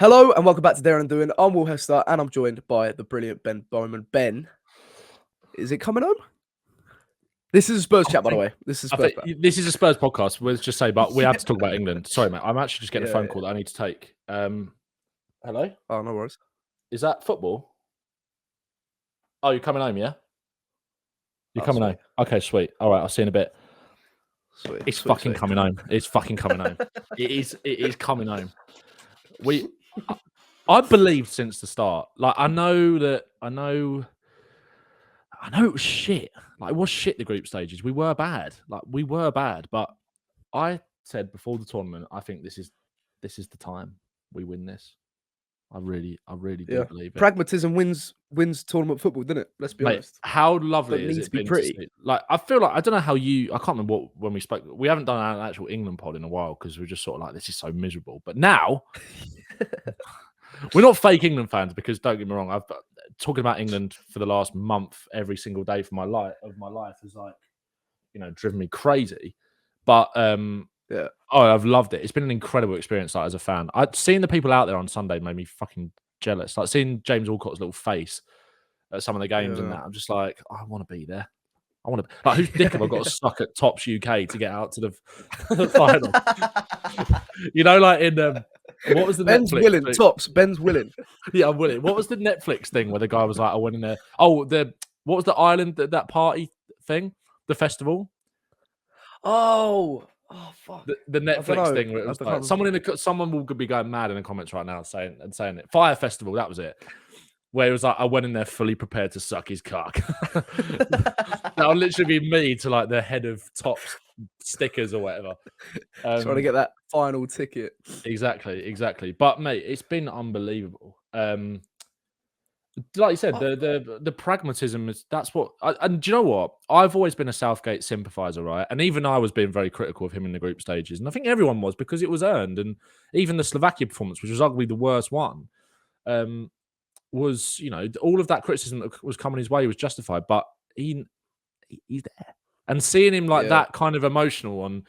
Hello and welcome back to Darren and Doing. I'm Will Hester and I'm joined by the brilliant Ben Bowman. Ben, is it coming home? This is a Spurs chat, by the way. This is Spurs. This is a Spurs podcast. We'll just say, but we have to talk about England. Sorry, mate. I'm actually just getting a phone call that I need to take. Hello? Oh, no worries. Is that football? Oh, you're coming home, yeah? You're coming home. Okay, sweet. All right, I'll see you in a bit. Sweet. It's fucking coming home. It's fucking coming home. It is coming home. I believed since the start. Like, I know it was shit. Like, it was shit, the group stages. We were bad. But I said before the tournament, I think this is the time we win this. I really do believe it. Pragmatism wins tournament football, doesn't it? Let's be honest. How lovely is it been to see? Like, I feel like, I don't know how I can't remember when we spoke. We haven't done an actual England pod in a while because we're just sort of like, this is so miserable. But now, we're not fake England fans because, don't get me wrong, I've talking about England for the last month every single day for my life has, like, driven me crazy. But I've loved it. It's been an incredible experience, like, as a fan. I'd seen the people out there on Sunday made me fucking jealous. Like, seeing James Alcott's little face at some of the games and that, I'm just like, I want to be there. I want to. Like, whose dick have I got to suck at Tops UK to get out to the final? Like in what was the Ben's Netflix willing thing? Tops. Ben's willing. Yeah, I'm willing. What was the Netflix thing where the guy was like, I went in there? Oh, what was the island that party thing? The festival? Oh fuck. The Netflix thing where it was like, someone will be going mad in the comments right now saying it. Fire Festival, that was it. Where it was like, I went in there fully prepared to suck his cock. That'll literally be me to, like, the head of Tops stickers or whatever. Trying to get that final ticket. Exactly. But, mate, it's been unbelievable. Like you said, the pragmatism is, that's what. And do you know what? I've always been a Southgate sympathiser, right? And even I was being very critical of him in the group stages, and I think everyone was because it was earned. And even the Slovakia performance, which was arguably the worst one, was, all of that criticism that was coming his way was justified. But he's there, and seeing him like that kind of emotional on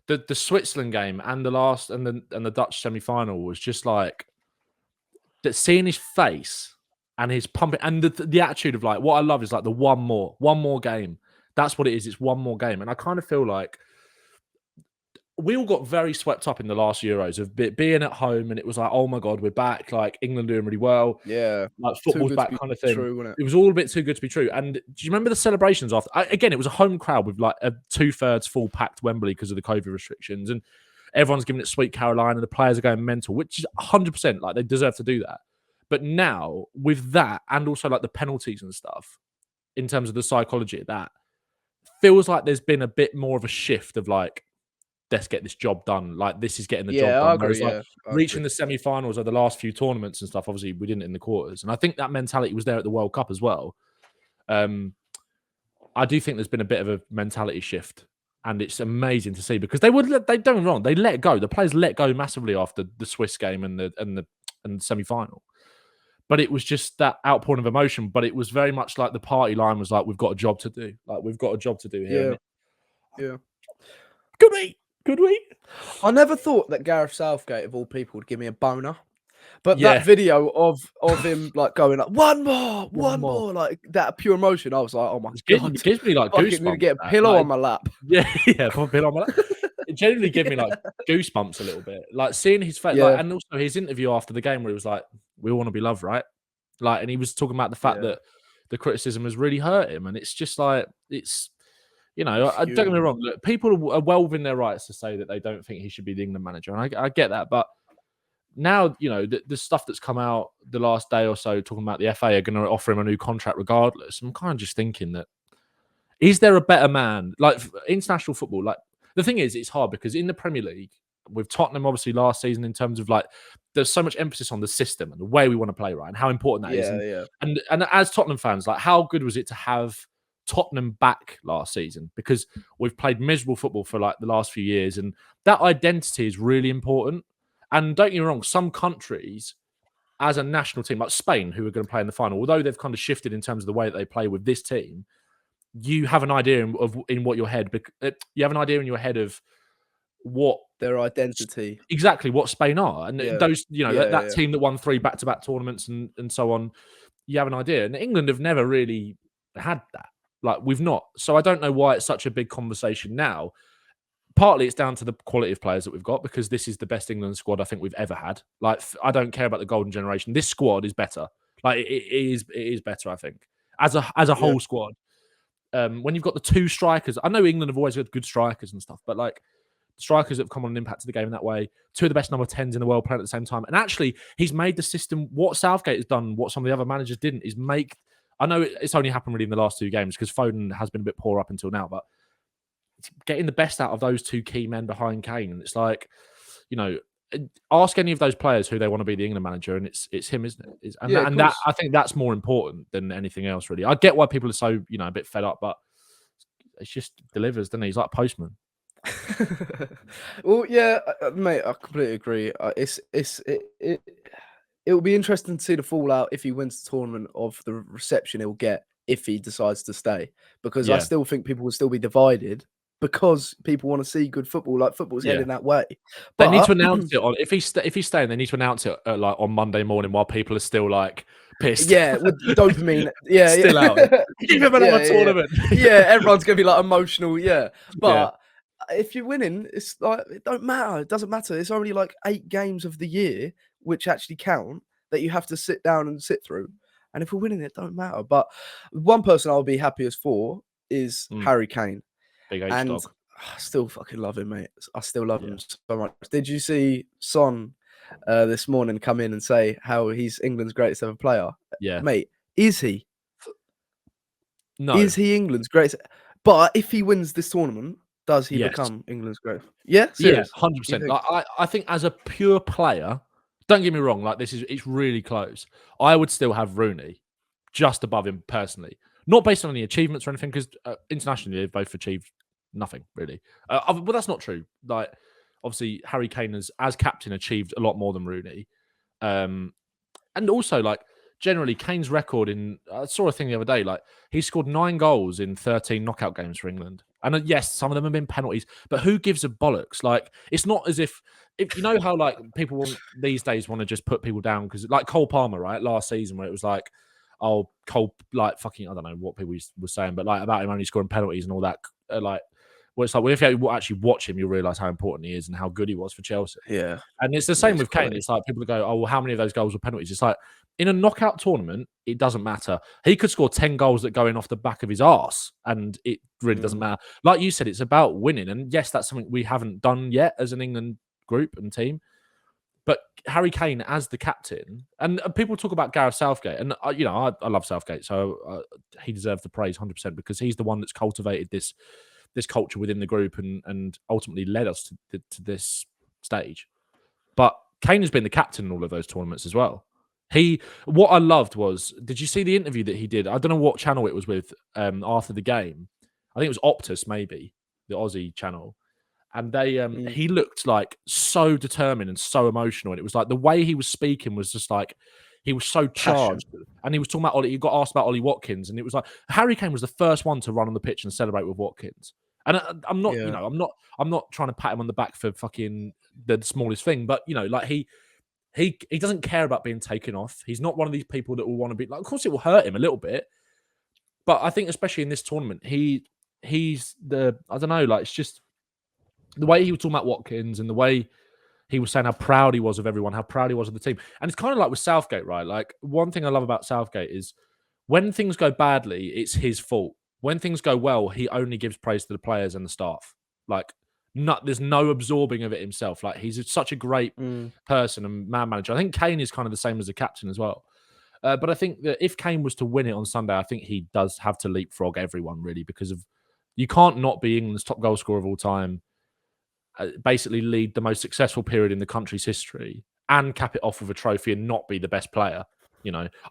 the Switzerland game and the Dutch semi-final was just like that. Seeing his face. And his pumping and the attitude of, like, what I love is, like, the one more game. That's what it is. It's one more game. And I kind of feel like we all got very swept up in the last Euros of being at home, and it was like, oh my God, we're back. Like, England doing really well. Yeah. Like, football's back kind of thing. True, wasn't it was all a bit too good to be true. And do you remember the celebrations after? Again, it was a home crowd with, like, a 2/3 full packed Wembley because of the COVID restrictions. And everyone's giving it Sweet Caroline and the players are going mental, which is 100%, like, they deserve to do that. But now, with that, and also, like, the penalties and stuff, in terms of the psychology of that, feels like there's been a bit more of a shift of, like, let's get this job done. Like, this is getting the job done. I agree, like, reaching the semi-finals of the last few tournaments and stuff, obviously, we didn't in the quarters. And I think that mentality was there at the World Cup as well. I do think there's been a bit of a mentality shift. And it's amazing to see because they don't get me wrong, they let go. The players let go massively after the Swiss game and the semi-final. But it was just that outpouring of emotion. But it was very much like the party line was like, we've got a job to do. Like, we've got a job to do here. Yeah. Could we? I never thought that Gareth Southgate, of all people, would give me a boner. But that video of him, like, going like, one more, like, that pure emotion, I was like, oh my God. It gives me, like, goosebumps. I need to get a pillow on my lap. Yeah, put a pillow on my lap. It genuinely gave me, like, goosebumps a little bit. Like, seeing his face, like, and also his interview after the game where he was like, we all want to be loved, right? Like, and he was talking about the fact that the criticism has really hurt him. And it's just like, it's, don't get me wrong. Look, people are well within their rights to say that they don't think he should be the England manager. And I get that. But now, the stuff that's come out the last day or so talking about the FA are going to offer him a new contract regardless. I'm kind of just thinking that, is there a better man? Like, international football, like, the thing is, it's hard because in the Premier League, with Tottenham, obviously, last season, in terms of, like, there's so much emphasis on the system and the way we want to play, right? And how important that is. And as Tottenham fans, like, how good was it to have Tottenham back last season? Because we've played miserable football for, like, the last few years. And that identity is really important. And don't get me wrong, some countries, as a national team, like Spain, who are going to play in the final, although they've kind of shifted in terms of the way that they play with this team, you have an idea in your head of what their identity. Exactly what Spain are. And those, that team that won 3 back-to-back tournaments and so on, you have an idea. And England have never really had that. Like, we've not. So I don't know why it's such a big conversation now. Partly it's down to the quality of players that we've got, because this is the best England squad I think we've ever had. Like, I don't care about the golden generation. This squad is better. Like, it is better, I think, as a whole squad. When you've got the 2 strikers, I know England have always had good strikers and stuff, but like, strikers that have come on and impacted the game in that way. 2 of the best number 10s in the world playing at the same time. And actually, he's made the system, what Southgate has done, what some of the other managers didn't, is make, I know it's only happened really in the last 2 games because Foden has been a bit poor up until now, but getting the best out of those 2 key men behind Kane. And it's like, ask any of those players who they want to be the England manager, and it's him, isn't it? That I think that's more important than anything else, really. I get why people are so, a bit fed up, but it just delivers, doesn't he? He's like a postman. Well, yeah, mate, I completely agree. It will be interesting to see the fallout if he wins the tournament, of the reception he'll get if he decides to stay, because I still think people will still be divided, because people want to see good football. Like, football's heading that way. They need to announce it on, if he's staying, they need to announce it like on Monday morning while people are still like pissed. Yeah, with dopamine. Yeah, still out. Give him another tournament. Yeah, everyone's gonna be like emotional. Yeah, but if you're winning, it's like, it don't matter. It doesn't matter. It's only like 8 games of the year which actually count, that you have to sit down and sit through. And if we're winning, it don't matter. But one person I'll be happiest for is Harry Kane. Big H dog. I still fucking love him, mate. I still love him so much. Did you see Son this morning come in and say how he's England's greatest ever player? Yeah. Mate, is he? No. Is he England's greatest? But if he wins this tournament, does he become England's greatest? Yeah? Serious? Yeah, 100%. Like, I think as a pure player, don't get me wrong, like, it's really close. I would still have Rooney just above him personally. Not based on any achievements or anything, because internationally they've both achieved nothing, really. But that's not true. Like, obviously, Harry Kane has, as captain, achieved a lot more than Rooney. And also, like, generally, Kane's record I saw a thing the other day, like, he scored 9 goals in 13 knockout games for England. And yes, some of them have been penalties, but who gives a bollocks? Like, it's not as if you know how, like, people these days want to just put people down, because, like, Cole Palmer, right, last season, where it was like, oh, Cole, like, fucking, I don't know what people were saying, but like about him only scoring penalties and all that, like, well, it's like, well, if you actually watch him, you'll realise how important he is and how good he was for Chelsea. Yeah. And it's the same with Kane. It's like, people go, oh, well, how many of those goals were penalties? It's like, in a knockout tournament, it doesn't matter. He could score 10 goals that go in off the back of his arse, and it really doesn't matter. Like you said, it's about winning. And yes, that's something we haven't done yet as an England group and team. But Harry Kane as the captain, and people talk about Gareth Southgate, and I love Southgate, so he deserves the praise 100%, because he's the one that's cultivated this culture within the group and ultimately led us to this stage. But Kane has been the captain in all of those tournaments as well. What I loved was, did you see the interview that he did? I don't know what channel it was with after the game. I think it was Optus, maybe, the Aussie channel. And he looked like so determined and so emotional. And it was like the way he was speaking was just like, he was so charged. And he was talking about Ollie. He got asked about Ollie Watkins, and it was like Harry Kane was the first one to run on the pitch and celebrate with Watkins. And I'm not, I'm not trying to pat him on the back for fucking the smallest thing, but like he doesn't care about being taken off. He's not one of these people that will want to be like. Of course, it will hurt him a little bit, but I think especially in this tournament, he's I don't know, like, it's just the way he was talking about Watkins and the way he was saying how proud he was of everyone, how proud he was of the team. And it's kind of like with Southgate, right? Like, one thing I love about Southgate is when things go badly, it's his fault. When things go well, he only gives praise to the players and the staff. Like, there's no absorbing of it himself. Like, he's such a great person and man manager. I think Kane is kind of the same as the captain as well. But I think that if Kane was to win it on Sunday, I think he does have to leapfrog everyone, really, because you can't not be England's top goal scorer of all time, basically lead the most successful period in the country's history, and cap it off with a trophy and not be the best player.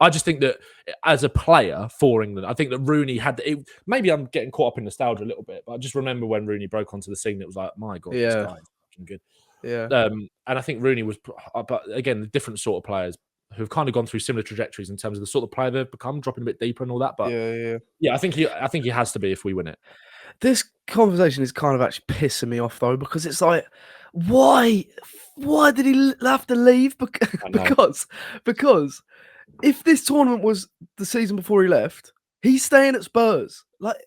I just think that as a player for England, I think that Rooney had it. Maybe I'm getting caught up in nostalgia a little bit, but I just remember when Rooney broke onto the scene, it was like, my God, this guy is fucking good. Yeah. And I think Rooney was, but again, different sort of players who've kind of gone through similar trajectories in terms of the sort of player they've become, dropping a bit deeper and all that. But yeah, I think he has to be if we win it. This conversation is kind of actually pissing me off though, because it's like, why did he have to leave? Because if this tournament was the season before he left, he's staying at Spurs. Like,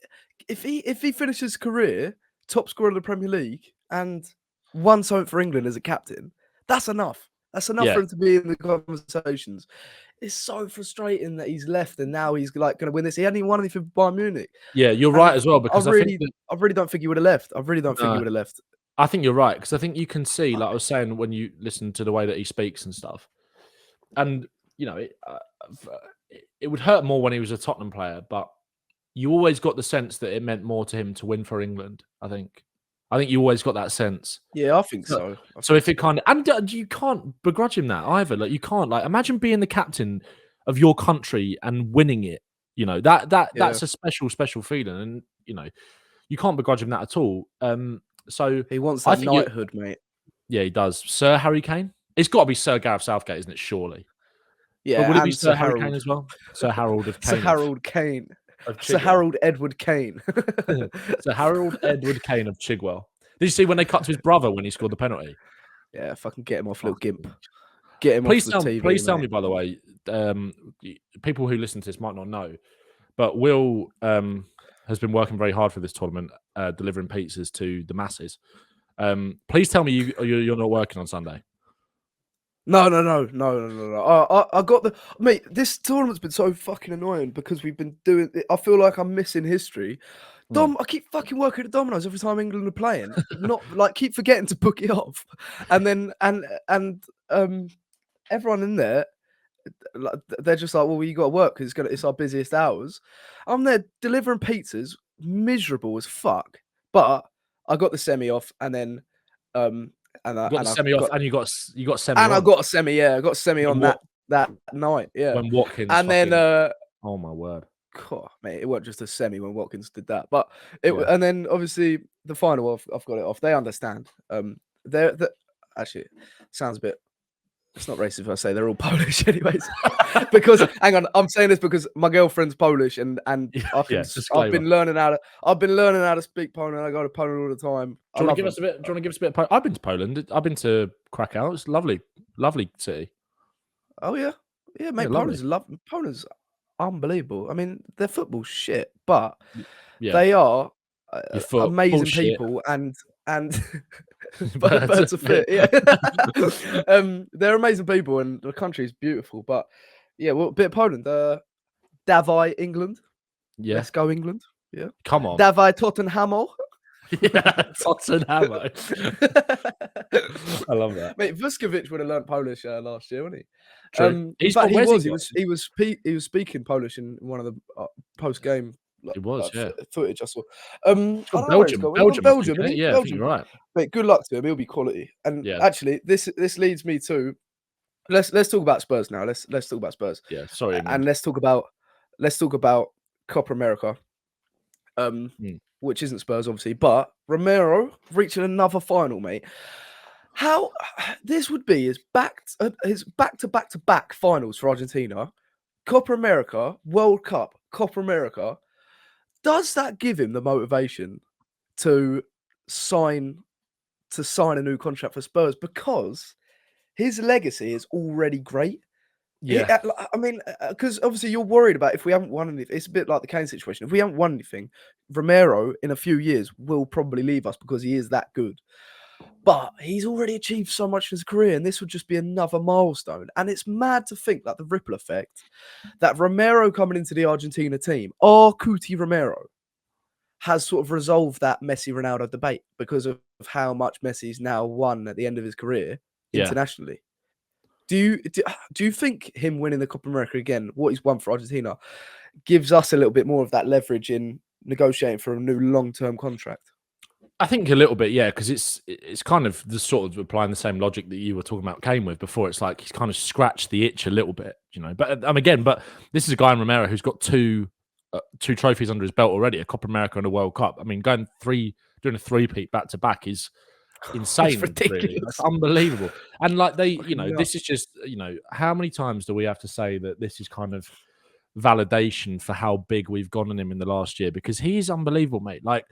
if he finishes his career top scorer of the Premier League and won something for England as a captain, that's enough. That's enough for him to be in the conversations. It's so frustrating that he's left and now he's like going to win this. He hadn't even won anything for Bayern Munich. Yeah, you're right as well, because I really don't think he would have left. I really don't think he would have left. I think you're right, because I think you can see, like I was saying, when you listen to the way that he speaks and stuff, and you know, it would hurt more when he was a Tottenham player, but you always got the sense that it meant more to him to win for England. I think you always got that sense. Yeah, I think so. So if it kind of, and you can't begrudge him that either. Like, you can't, like, imagine being the captain of your country and winning it. You know, that's a special feeling, and you know, you can't begrudge him that at all. So he wants that knighthood, mate. Yeah, he does. Sir Harry Kane. It's got to be Sir Gareth Southgate, isn't it? Surely. Yeah, but would it be Sir Harry Kane as well? Sir Harold of Kane. Sir Harold Kane. Sir Harold Edward Kane. Sir Harold Edward Kane of Chigwell. Did you see when they cut to his brother when he scored the penalty? Yeah, fucking get him off, little gimp. Get him off the TV. Please tell me, by the way, people who listen to this might not know, but Will has been working very hard for this tournament, delivering pizzas to the masses. Please tell me you're not working on Sunday. No. I got the mate. This tournament's been so fucking annoying because we've been doing. I feel like I'm missing history. I keep fucking working at Domino's every time England are playing. Not like keep forgetting to book it off, and then and everyone in there, they're just like, well, you got to work because it's our busiest hours. I'm there delivering pizzas, miserable as fuck. But I got the semi off, and then and I got semi off, and you got semi. And I got a semi, yeah. I got semi on that night, yeah. When Watkins, and then oh my word, God, mate, it wasn't just a semi when Watkins did that, but and then obviously the final, I've got it off. They understand. They're actually sounds a bit. It's not racist if I say they're all Polish, anyways. Because hang on, I'm saying this because my girlfriend's Polish, and I've been learning how to speak Polish. I go to Poland all the time. Do you want to give us a bit? Do you want to give us a bit? I've been to Poland. I've been to Krakow. It's lovely, lovely city. Oh yeah, mate. Poland's unbelievable. I mean, their football's shit, but they are amazing people, and birds are fit. Yeah, they're amazing people, and the country is beautiful. But yeah, well, a bit of Poland. Dawaj, England. Yeah, let's go England. Yeah, come on. Dawaj, Tottenham. Yeah, Tottenham. I love that. Mate, Vuskovic would have learned Polish last year, wouldn't he? True. He was speaking Polish in one of the post game. Footage I saw. Belgium. Yeah, I think you're right. Mate, good luck to him. He'll be quality. And actually, this leads me to let's talk about Spurs now. Let's talk about Spurs. Yeah, sorry. And let's talk about Copa America. Which isn't Spurs, obviously, but Romero reaching another final, mate. How this would be his back-to-back finals for Argentina, Copa America, World Cup, Copa America. Does that give him the motivation to sign a new contract for Spurs? Because his legacy is already great. Yeah, I mean, because obviously you're worried about if we haven't won anything. It's a bit like the Kane situation. If we haven't won anything, Romero in a few years will probably leave us because he is that good. But he's already achieved so much in his career, and this would just be another milestone. And it's mad to think that the ripple effect that Romero coming into the Argentina team, or Cuti Romero, has sort of resolved that Messi-Ronaldo debate because of how much Messi's now won at the end of his career internationally. Do you think him winning the Copa America again, what he's won for Argentina, gives us a little bit more of that leverage in negotiating for a new long-term contract? I think a little bit, yeah, because it's kind of the sort of applying the same logic that you were talking about Kane with before. It's like he's kind of scratched the itch a little bit, you know. But but this is a guy in Romero who's got two trophies under his belt already, a Copa America and a World Cup. I mean, doing a three-peat back-to-back is insane. Ridiculous. Really. That's unbelievable. And like this is just, how many times do we have to say that this is kind of validation for how big we've gone on him in the last year? Because he is unbelievable, mate. Like,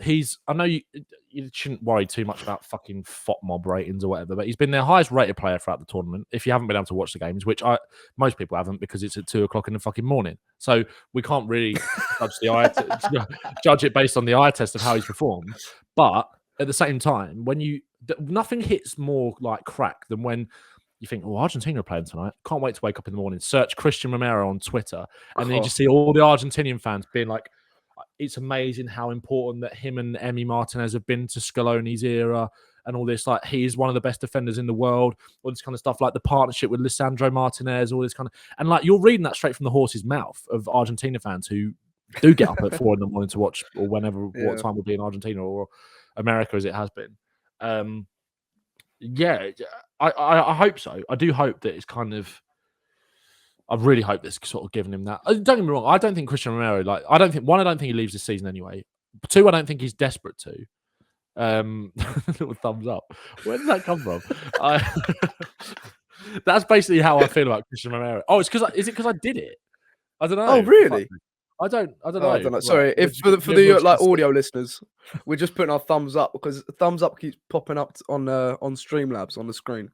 I know you shouldn't worry too much about fucking FOT mob ratings or whatever, but he's been their highest rated player throughout the tournament. If you haven't been able to watch the games, which most people haven't because it's at 2:00 in the fucking morning, so we can't really judge it based on the eye test of how he's performed. But at the same time, nothing hits more like crack than when you think, oh, Argentina are playing tonight. Can't wait to wake up in the morning. Search Christian Romero on Twitter, and then you just see all the Argentinian fans being like, it's amazing how important that him and Emi Martinez have been to Scaloni's era and all this. Like, he is one of the best defenders in the world. All this kind of stuff, like the partnership with Lisandro Martinez, all this kind of... And, like, you're reading that straight from the horse's mouth of Argentina fans who do get up at 4 a.m. to watch, or whenever, what time will be in Argentina or America as it has been. I hope so. I do hope that it's kind of... I really hope this sort of given him that. Don't get me wrong. I don't think Christian Romero, I don't think he leaves this season anyway. 2, I don't think he's desperate to. Little thumbs up. Where did that come from? That's basically how I feel about Christian Romero. Oh, is it because I did it? I don't know. Oh, really? I don't know. I don't know. Sorry, if for the like audio listeners, we're just putting our thumbs up because thumbs up keeps popping up on Streamlabs on the screen.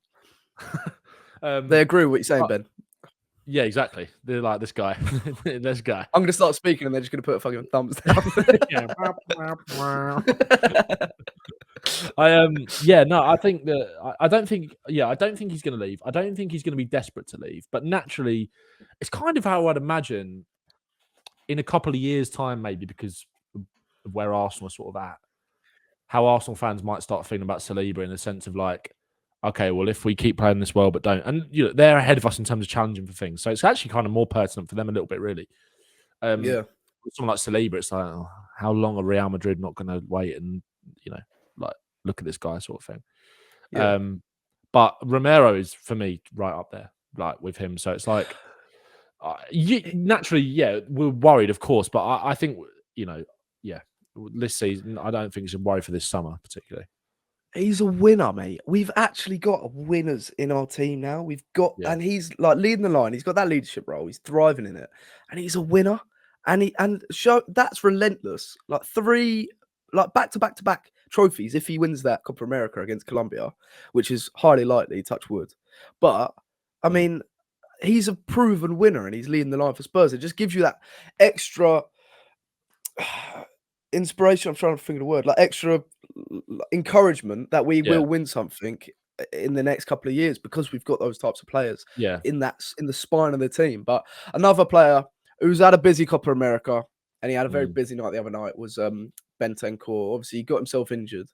They agree with what you're saying, Ben. Yeah, exactly. They're like, this guy. This guy. I'm going to start speaking and they're just going to put a fucking thumbs down. I think that I don't think he's going to leave. I don't think he's going to be desperate to leave. But naturally, it's kind of how I'd imagine in a couple of years' time, maybe because of where Arsenal are sort of at, how Arsenal fans might start feeling about Saliba in the sense of like, okay, well, if we keep playing this well but don't, and they're ahead of us in terms of challenging for things, so it's actually kind of more pertinent for them a little bit, really. Someone like Saliba, it's like, oh, how long are Real Madrid not going to wait and like look at this guy sort of thing? Yeah. But Romero is for me right up there, like with him. So it's like, naturally, we're worried, of course, but I think this season, I don't think it's a worry for this summer particularly. He's a winner, mate. We've actually got winners in our team now. We've got, and he's like leading the line. He's got that leadership role. He's thriving in it, and he's a winner. And that's relentless. Like 3, like back to back trophies. If he wins that Copa America against Colombia, which is highly likely, touch wood. But I mean, he's a proven winner, and he's leading the line for Spurs. It just gives you that extra inspiration. I'm trying to think of the word, like extra encouragement that we will win something in the next couple of years because we've got those types of players in the spine of the team. But another player who's had a busy Copa America and he had a very busy night the other night was Bentancur. Obviously, he got himself injured.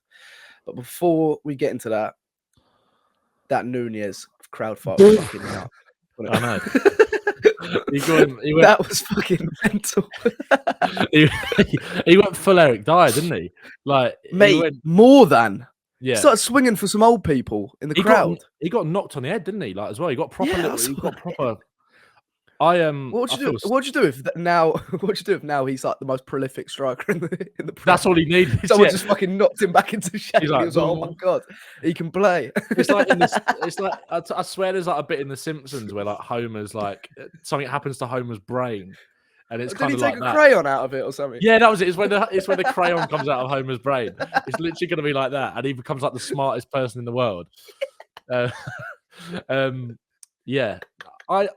But before we get into that Nunez crowd fight was fucking nuts. I know. That was fucking mental. he went full Eric Dyer, didn't he? Like, mate, more than. Yeah. He started swinging for some old people in the crowd. He got knocked on the head, didn't he? Like as well. He got proper. What would you do if now? What would you do if now he's like the most prolific striker in the? That's all he needed. Someone just fucking knocked him back into shape. He was like, "Oh my god, he can play." It's like I swear there's like a bit in The Simpsons where like Homer's like something happens to Homer's brain, and it's kind of like that. Did he take a crayon out of it or something? Yeah, that was it. It's when the crayon comes out of Homer's brain. It's literally going to be like that, and he becomes like the smartest person in the world. Yeah. I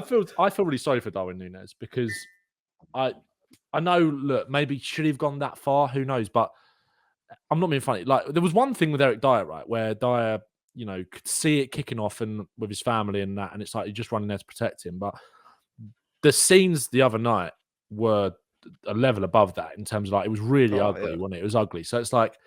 feel really sorry for Darwin Nunez because I know, look, maybe should he have gone that far? Who knows? But I'm not being funny. Like there was one thing with Eric Dyer, right, where Dyer, could see it kicking off and with his family and that, and it's like he's just running there to protect him. But the scenes the other night were a level above that in terms of like it was really ugly, wasn't it? It was ugly. So it's like.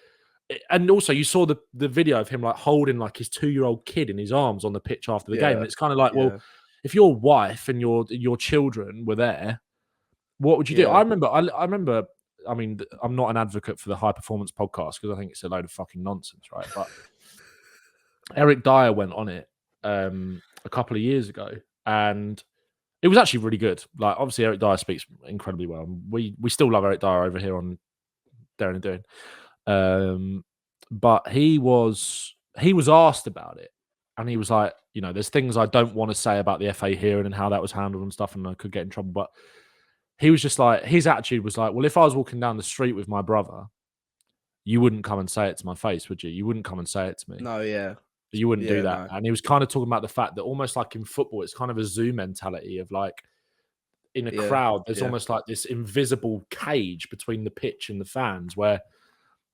And also, you saw the video of him like holding like his 2-year-old kid in his arms on the pitch after the game, and it's kind of like, well, if your wife and your children were there, what would you do? I remember. I mean, I'm not an advocate for the high performance podcast because I think it's a load of fucking nonsense, right? But Eric Dyer went on it a couple of years ago, and it was actually really good. Like, obviously, Eric Dyer speaks incredibly well. We still love Eric Dyer over here on Daring and Doing. But he was asked about it, and he was like, there's things I don't want to say about the FA hearing and how that was handled and stuff, and I could get in trouble. But he was just like, his attitude was like, well, if I was walking down the street with my brother, you wouldn't come and say it to my face, would you? You wouldn't come and say it to me. No, yeah. You wouldn't do Yeah, that. no. And he was kind of talking about the fact that almost like in football, it's kind of a zoo mentality of like in a crowd, there's almost like this invisible cage between the pitch and the fans where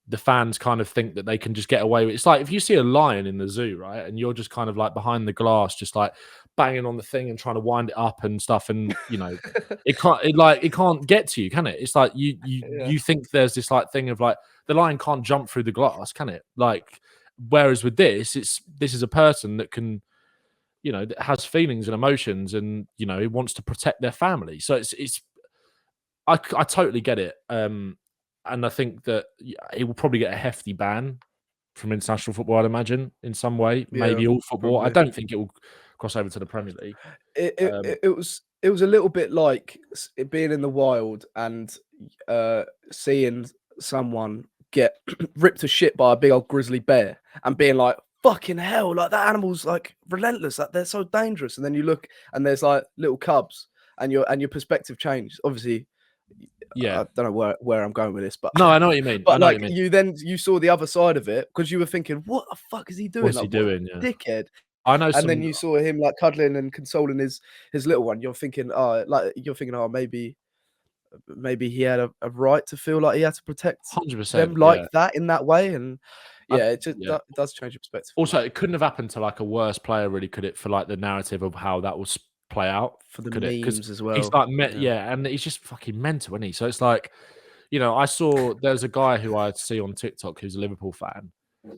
the fans kind of think that they can just get away with it. It's like if you see a lion in the zoo, right? And you're just kind of like behind the glass, just like banging on the thing and trying to wind it up and stuff. And you know, it can't get to you, can it? It's like you think there's this like thing of like the lion can't jump through the glass, can it? Like, whereas with this is a person that can, you know, that has feelings and emotions and, you know, he wants to protect their family. So I totally get it. And I think that he will probably get a hefty ban from international football, I'd imagine, in some way. Maybe all football. Probably. I don't think it will cross over to the Premier League. It was a little bit like it being in the wild and seeing someone get ripped to shit by a big old grizzly bear and being like, fucking hell, like that animal's like relentless, like they're so dangerous. And then you look and there's like little cubs and your perspective changed. Obviously, I don't know where I'm going with this, but no, I know what you mean. But like you saw the other side of it because you were thinking, what the fuck is he doing? What's like, he doing? Yeah. Dickhead. I know. And then you saw him like cuddling and consoling his little one. You're thinking, oh, maybe he had a right to feel like he had to protect 100% them like that in that way. And it does change your perspective. Also, it couldn't have happened to like a worse player, really, could it? For like the narrative of how that will play out for the memes as well. He's like, and he's just fucking mental, isn't he? So it's like, you know, I saw there's a guy who I see on TikTok who's a Liverpool fan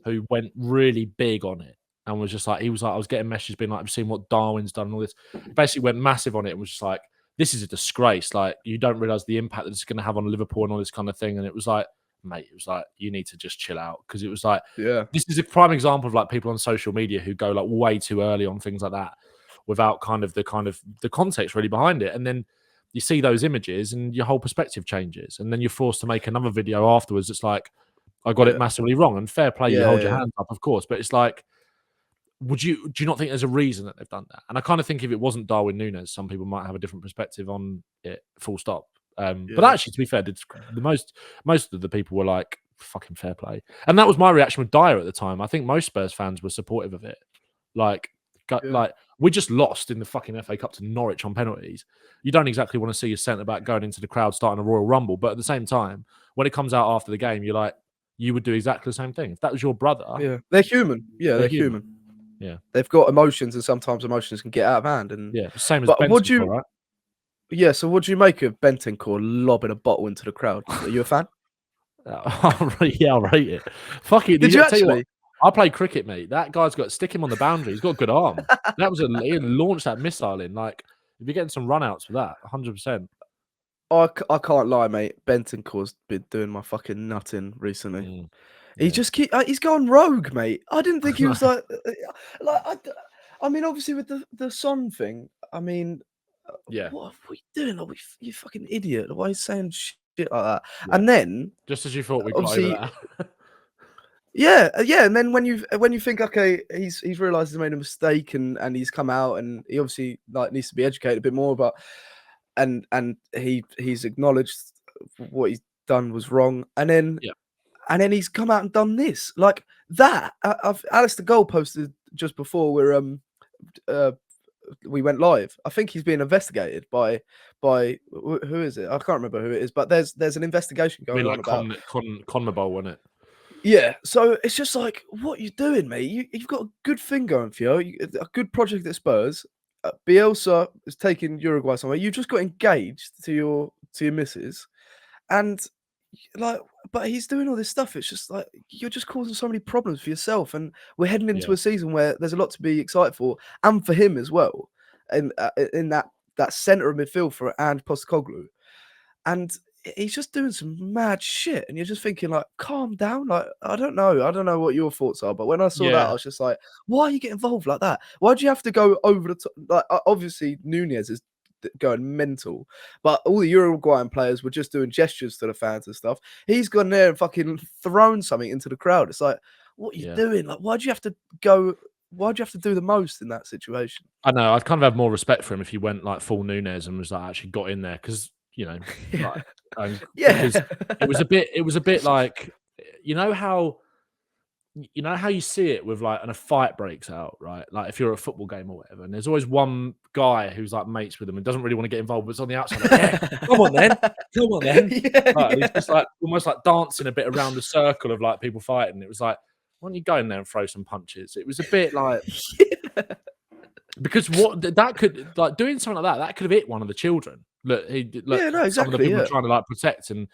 who went really big on it and was just like, I was getting messages being like, I've seen what Darwin's done and all this. Basically went massive on it and was just like, this is a disgrace. Like, you don't realize the impact that it's going to have on Liverpool and all this kind of thing. And it was like, mate, it was like, you need to just chill out. Because it was like, this is a prime example of like people on social media who go like way too early on things like that without the context really behind it. And then you see those images and your whole perspective changes. And then you're forced to make another video afterwards. It's like, I got it massively wrong. And fair play, you hold your hands up, of course. But it's like, do you not think there's a reason that they've done that? And I kind of think if it wasn't Darwin Núñez, some people might have a different perspective on it, full stop. But actually, to be fair, most of the people were like, fucking fair play. And that was my reaction with Dyer at the time. I think most Spurs fans were supportive of it. Like we just lost in the fucking FA Cup to Norwich on penalties. You don't exactly want to see your centre-back going into the crowd starting a Royal Rumble. But at the same time, when it comes out after the game, you're like, you would do exactly the same thing. If that was your brother. Yeah, they're human. Yeah, they're human. Yeah. They've got emotions and sometimes emotions can get out of hand. And same as Bentancur, right? Yeah, so what do you make of Bentancur lobbing a bottle into the crowd? Are you a fan? Yeah, I'll rate it. Fuck it. Did you actually? I play cricket, mate. That guy's got stick him on the boundary. He's got a good arm. That was he launched that missile in. Like, if you're getting some runouts for that, 100%. I can't lie, mate. Bentancur's been doing my fucking nutting recently. He just he's gone rogue, mate. I didn't think he was like I mean, obviously with the Son thing. I mean, what are we doing? Like, you fucking idiot! Why are you saying shit like that? Yeah. And then, just as you thought we got over that. Yeah. And then when you think, okay, he's realised he's made a mistake and he's come out and he obviously like needs to be educated a bit more about, and he's acknowledged what he's done was wrong, and then he's come out and done this like that. Alistair Gold posted just before we went live. I think he's being investigated by who is it? I can't remember who it is, but there's an investigation going on about CONMEBOL, wasn't it? Yeah, so it's just like, what are you doing, mate? You've got a good thing going for you, a good project at Spurs. Bielsa is taking Uruguay somewhere. You just got engaged to your missus, and like, but he's doing all this stuff. It's just like you're just causing so many problems for yourself, and we're heading into a season where there's a lot to be excited for, and for him as well, in that centre of midfield for Ange Postecoglou, and he's just doing some mad shit, and you're just thinking like, calm down. Like, I don't know what your thoughts are, but when I saw that, I was just like, why are you getting involved like that? Why do you have to go over the top? Like, obviously Núñez is going mental, but all the Uruguayan players were just doing gestures to the fans and stuff. He's gone there and fucking thrown something into the crowd. It's like, what are you doing? Like, why do you have to do the most in that situation? I know. I'd kind of have more respect for him if he went like full Núñez and was like actually got in there, because you know, Yeah. because Yeah. it was a bit like, you know how you see it with like, and a fight breaks out, right? Like if you're at a football game or whatever, and there's always one guy who's like mates with them and doesn't really want to get involved, but it's on the outside, like, yeah, come on then. Yeah, And he's just like almost like dancing a bit around the circle of like people fighting. It was like, why don't you go in there and throw some punches? It was a bit like, yeah. because what that could, like, doing something like that could have hit one of the children. Look, Yeah, no, some of the exactly, people yeah. were trying to like protect, and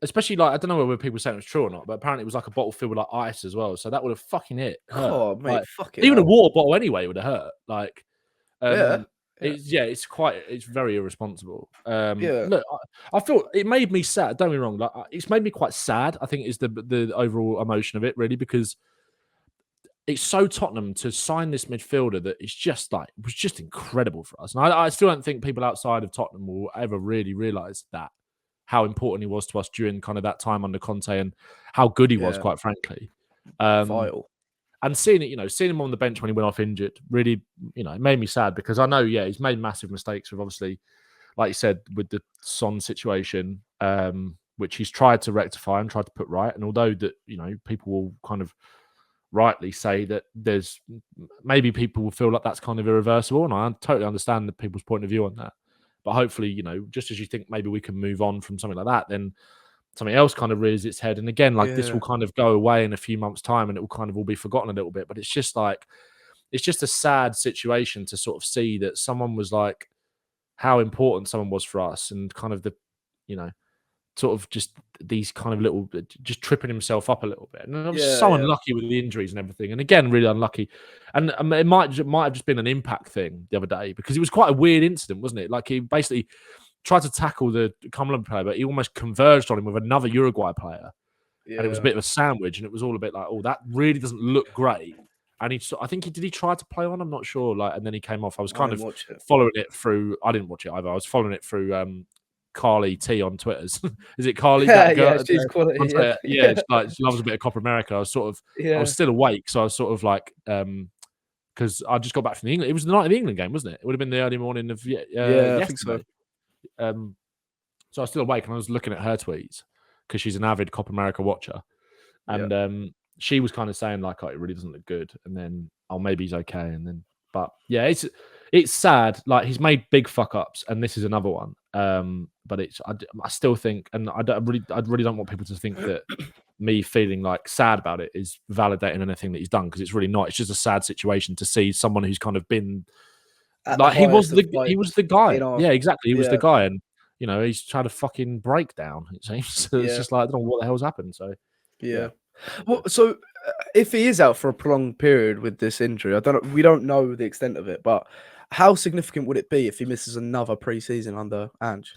especially like, I don't know whether people saying it was true or not, but apparently it was like a bottle filled with like ice as well. So that would have fucking hurt. Oh, mate, Like, fucking even a hell. water bottle anyway would have hurt. Like, Yeah. it's very irresponsible. Yeah. Look, I feel it made me sad. Don't get me wrong, like it's made me quite sad. I think is the overall emotion of it really, because it's so Tottenham to sign this midfielder that it's just like, it was just incredible for us. And I still don't think people outside of Tottenham will ever really realise that, how important he was to us during kind of that time under Conte and how good he was, quite frankly. Vile. And seeing him on the bench when he went off injured, really, it made me sad, because I know, he's made massive mistakes with, obviously, like you said, with the Son situation, which he's tried to rectify and tried to put right. And although that, people will kind of rightly say that there's maybe people will feel like that's kind of irreversible, and I totally understand the people's point of view on that. But hopefully, just as you think maybe we can move on from something like that, then something else kind of rears its head. And again, like this will kind of go away in a few months' time, and it will kind of all be forgotten a little bit. But it's just like, it's just a sad situation to sort of see that someone was like, how important someone was for us, and kind of the, sort of just these kind of little, just tripping himself up a little bit. And I was so unlucky with the injuries and everything. And again, really unlucky. And it might have just been an impact thing the other day, because it was quite a weird incident, wasn't it? Like he basically tried to tackle the Cumberland player, but he almost converged on him with another Uruguay player. Yeah. And it was a bit of a sandwich, and it was all a bit like, oh, that really doesn't look great. And I think did he try to play on? I'm not sure. Like, and then he came off. I was kind of following it through. I didn't watch it either. I was following it through Carly T on Twitters. Is it Carly? That girl? Yeah, she's quality. Yeah, she loves a bit of Copa America. I was sort of, I was still awake, so I was sort of like, because I just got back from the England. It was the night of the England game, wasn't it? It would have been the early morning of yesterday. I think so. So I was still awake, and I was looking at her tweets, because she's an avid Copa America watcher, and she was kind of saying like, oh, it really doesn't look good, and then, oh, maybe he's okay, and then, but yeah, it's sad. Like, he's made big fuck ups, and this is another one. But I still think, and I really don't want people to think that me feeling like sad about it is validating anything that he's done, because it's really not. It's just a sad situation to see someone who's kind of been like, he was the guy. Yeah, exactly. He was the guy, and he's trying to fucking break down. It seems. So it's just like, I don't know what the hell's happened. So yeah. Well, so if he is out for a prolonged period with this injury, we don't know the extent of it, but how significant would it be if he misses another preseason under Ange?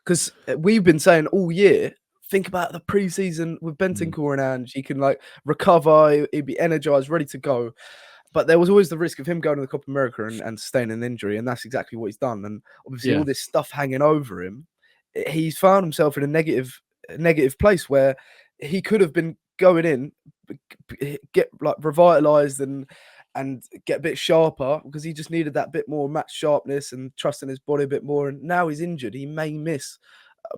Because we've been saying all year, think about the preseason with Bentancur and Ange. He can like recover, he'd be energized, ready to go. But there was always the risk of him going to the Copa America and sustaining an injury, and that's exactly what he's done. And obviously, all this stuff hanging over him, he's found himself in a negative place where he could have been going in, get like revitalized and get a bit sharper, because he just needed that bit more match sharpness and trust in his body a bit more. And now he's injured. He may miss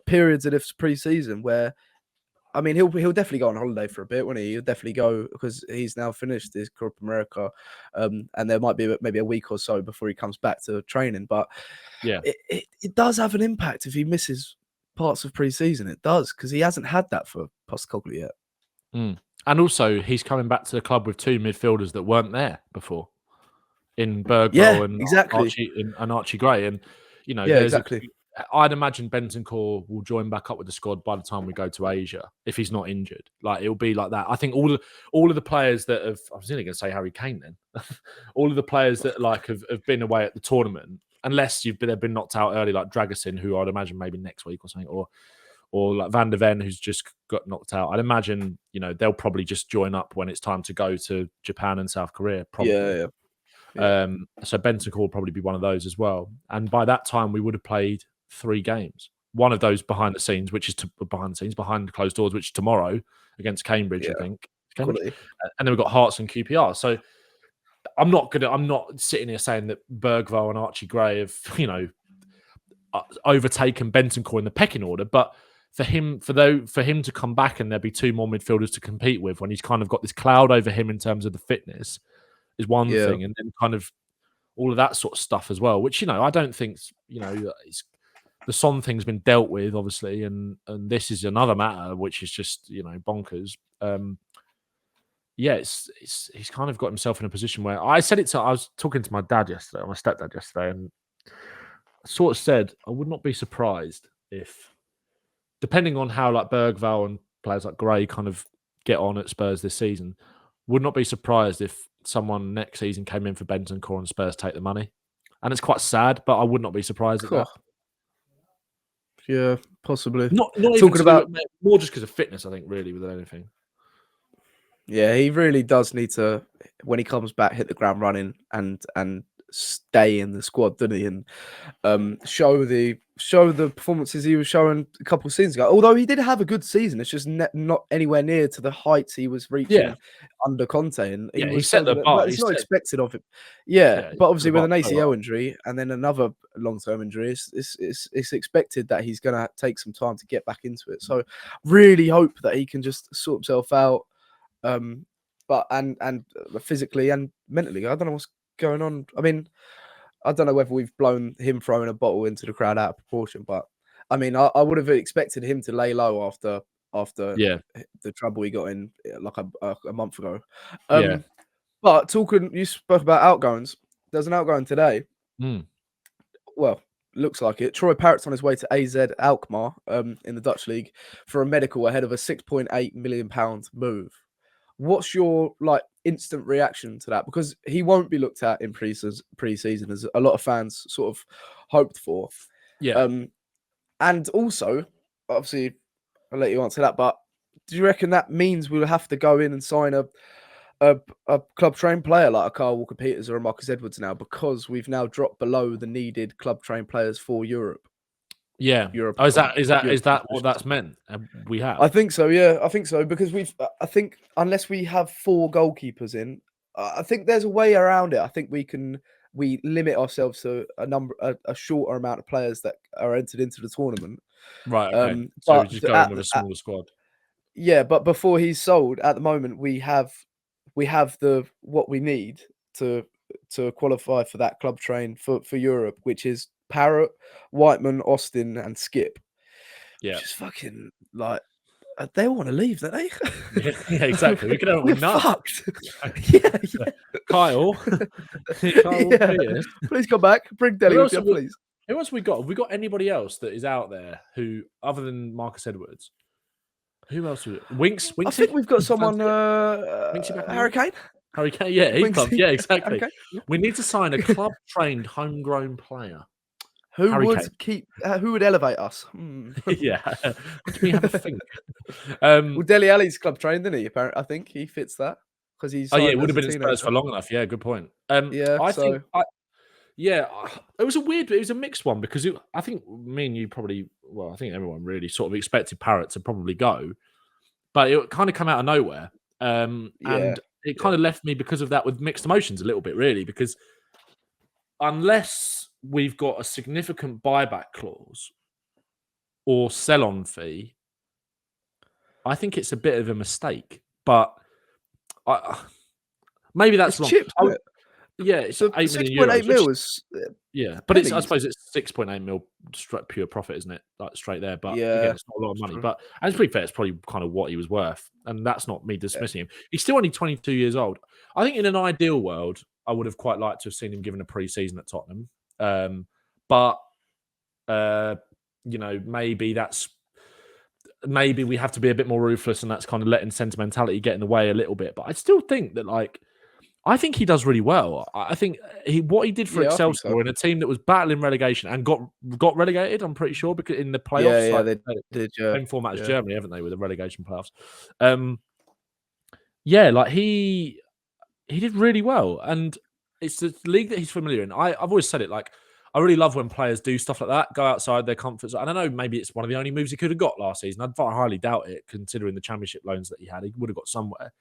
periods of this preseason where, I mean, he'll definitely go on holiday for a bit, won't he? He'll definitely go, because he's now finished his Copa America, and there might be maybe a week or so before he comes back to training. But it does have an impact if he misses parts of preseason. It does, because he hasn't had that for Postecoglou yet. And also, he's coming back to the club with two midfielders that weren't there before, in Bergwall and Archie Gray. And I'd imagine Bentancur will join back up with the squad by the time we go to Asia, if he's not injured. Like, it'll be like that. I think all of the players that have, I was nearly going to say Harry Kane then, all of the players that like have been away at the tournament, unless they've been knocked out early, like Dragusin, who I'd imagine maybe next week or something, or like Van der Ven, who's just got knocked out. I'd imagine, they'll probably just join up when it's time to go to Japan and South Korea. Probably. Yeah. So Bentancur will probably be one of those as well. And by that time, we would have played 3 games. One of those behind behind closed doors, which is tomorrow against Cambridge, I think. And then we've got Hearts and QPR. So I'm not sitting here saying that Bergwall and Archie Gray have, overtaken Bentancur in the pecking order, but for him to come back and there be two more midfielders to compete with when he's kind of got this cloud over him in terms of the fitness is one thing, and then kind of all of that sort of stuff as well, which I don't think it's, the Son thing's been dealt with obviously, and this is another matter which is just bonkers. He's kind of got himself in a position where I was talking to my stepdad yesterday, and I sort of said I would not be surprised if, depending on how like Bergvall and players like Gray kind of get on at Spurs this season, would not be surprised if someone next season came in for Bentancur and Spurs take the money. And it's quite sad, but I would not be surprised at that. Yeah, possibly. Not talking about more just because of fitness, I think, really, with anything. Yeah, he really does need to, when he comes back, hit the ground running and stay in the squad, doesn't he? And show the performances he was showing a couple of seasons ago. Although he did have a good season, it's just not anywhere near to the heights he was reaching under Conte. And he set the bar. It's not expected of him. Yeah, but obviously with an ACL injury and then another long-term injury, it's expected that he's going to take some time to get back into it. So really hope that he can just sort himself out, but physically and mentally. I don't know what's going on. I mean, I don't know whether we've blown him throwing a bottle into the crowd out of proportion, but I mean, I would have expected him to lay low after the trouble he got in like a month ago. But you spoke about outgoings. There's an outgoing today. Well, looks like it. Troy Parrott's on his way to AZ Alkmaar in the Dutch league for a medical ahead of a £6.8 million move. What's your instant reaction to that? Because he won't be looked at in pre-season as a lot of fans sort of hoped for. Yeah. And also, obviously, I'll let you answer that. But do you reckon that means we'll have to go in and sign a club trained player like a Kyle Walker-Peters or a Marcus Edwards now, because we've now dropped below the needed club trained players for Europe? Yeah. Europe. Is that what that's meant? We have. I think so. Yeah, I think so, because I think unless we have 4 goalkeepers in, I think there's a way around it. I think we limit ourselves to a shorter amount of players that are entered into the tournament. Right. Okay. So we just go in with a smaller squad. Yeah, but before he's sold, at the moment we have what we need to qualify for that club train for Europe, which is Parrott, Whiteman, Austin, and Skip. Yeah, which is fucking they want to leave, don't they? Yeah, exactly. We could have We're fucked. Yeah. Kyle, please come back. Bring Delhi with you, please. Who else we got? Have we got anybody else that is out there who, other than Marcus Edwards? Who else? Winks? I think we've got someone. Harry Kane. Harry Kane. Yeah, he's come. Yeah, exactly. We need to sign a club-trained, homegrown player. Who would elevate us? Yeah. Let me have a think. Well, Dele Alli's club trained, didn't he? Apparently, I think he fits that because he's. Oh yeah, it would have been in Spurs for long enough. Yeah, good point. It was a mixed one, because I think me and you probably, I think everyone really sort of expected Parrott to probably go, but it kind of come out of nowhere. And it kind of left me because of that with mixed emotions a little bit, really, because unless we've got a significant buyback clause or sell-on fee, I think it's a bit of a mistake. But maybe that's wrong. Chipped, yeah, it's so 6.8 mil is but I suppose it's 6.8 mil pure profit, isn't it? Like straight there. But again, it's not a lot of money. But and to be fair, it's probably kind of what he was worth, and that's not me dismissing him. He's still only 22 years old. I think in an ideal world, I would have quite liked to have seen him given a pre-season at Tottenham. But maybe we have to be a bit more ruthless, and that's kind of letting sentimentality get in the way a little bit. But I still think that I think he does really well. I think what he did for Excelsior in a team that was battling relegation and got relegated, I'm pretty sure, because in the playoffs, they did. Same format as Germany, haven't they, with the relegation playoffs? He did really well, and it's the league that he's familiar in. I've always said it, I really love when players do stuff like that, go outside their comfort zone. And I know maybe it's one of the only moves he could have got last season. I'd highly doubt it, considering the championship loans that he had. He would have got somewhere.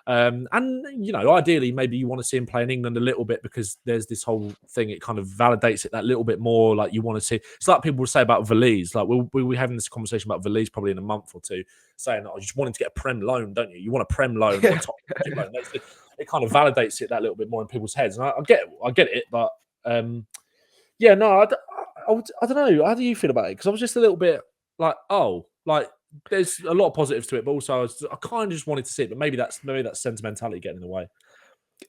And ideally, maybe you want to see him play in England a little bit because there's this whole thing. It kind of validates it that little bit more. Like you want to see. It's like people will say about Valise. Like we'll be having this conversation about Valise probably in a month or two, saying, "I just wanted to get a Prem loan, don't you? You want a Prem loan or a top loan." It kind of validates it that little bit more in people's heads, and I get it, but I don't know. How do you feel about it? Because I was just a little bit like, there's a lot of positives to it, but also I kind of just wanted to see it. But maybe that's sentimentality getting in the way.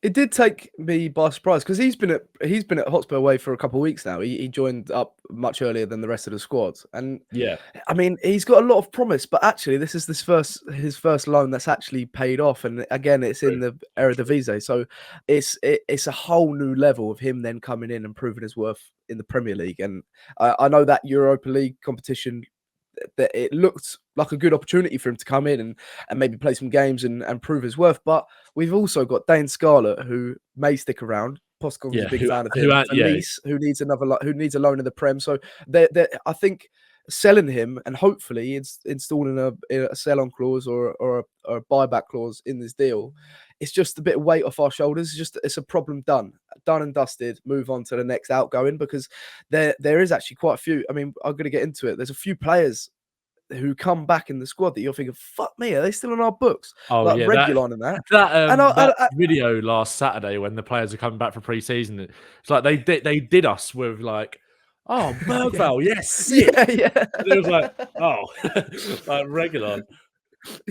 It did take me by surprise because he's been at Hotspur away for a couple of weeks now. He joined up much earlier than the rest of the squad, and I mean he's got a lot of promise. But actually, this is his first loan that's actually paid off, and again, it's in the Eredivisie, so it's a whole new level of him then coming in and proving his worth in the Premier League. And I know that Europa League competition, that it looked like a good opportunity for him to come in and maybe play some games and prove his worth. But we've also got Dane Scarlett, who may stick around. Postcomb's a big fan of him. Elise, who needs a loan in the Prem. So I think selling him and hopefully installing a sell-on clause or a buyback clause in this deal, it's just a bit of weight off our shoulders. It's a problem done and dusted. Move on to the next outgoing, because there is actually quite a few. I mean, I'm going to get into it. There's a few players who come back in the squad that you're thinking, fuck me, are they still on our books? Oh, like yeah, Regulon and that. That video last Saturday when the players are coming back for pre-season, it's like they did us with like, oh, Bergvall, yes, yeah. And it was like, oh, like Regulon.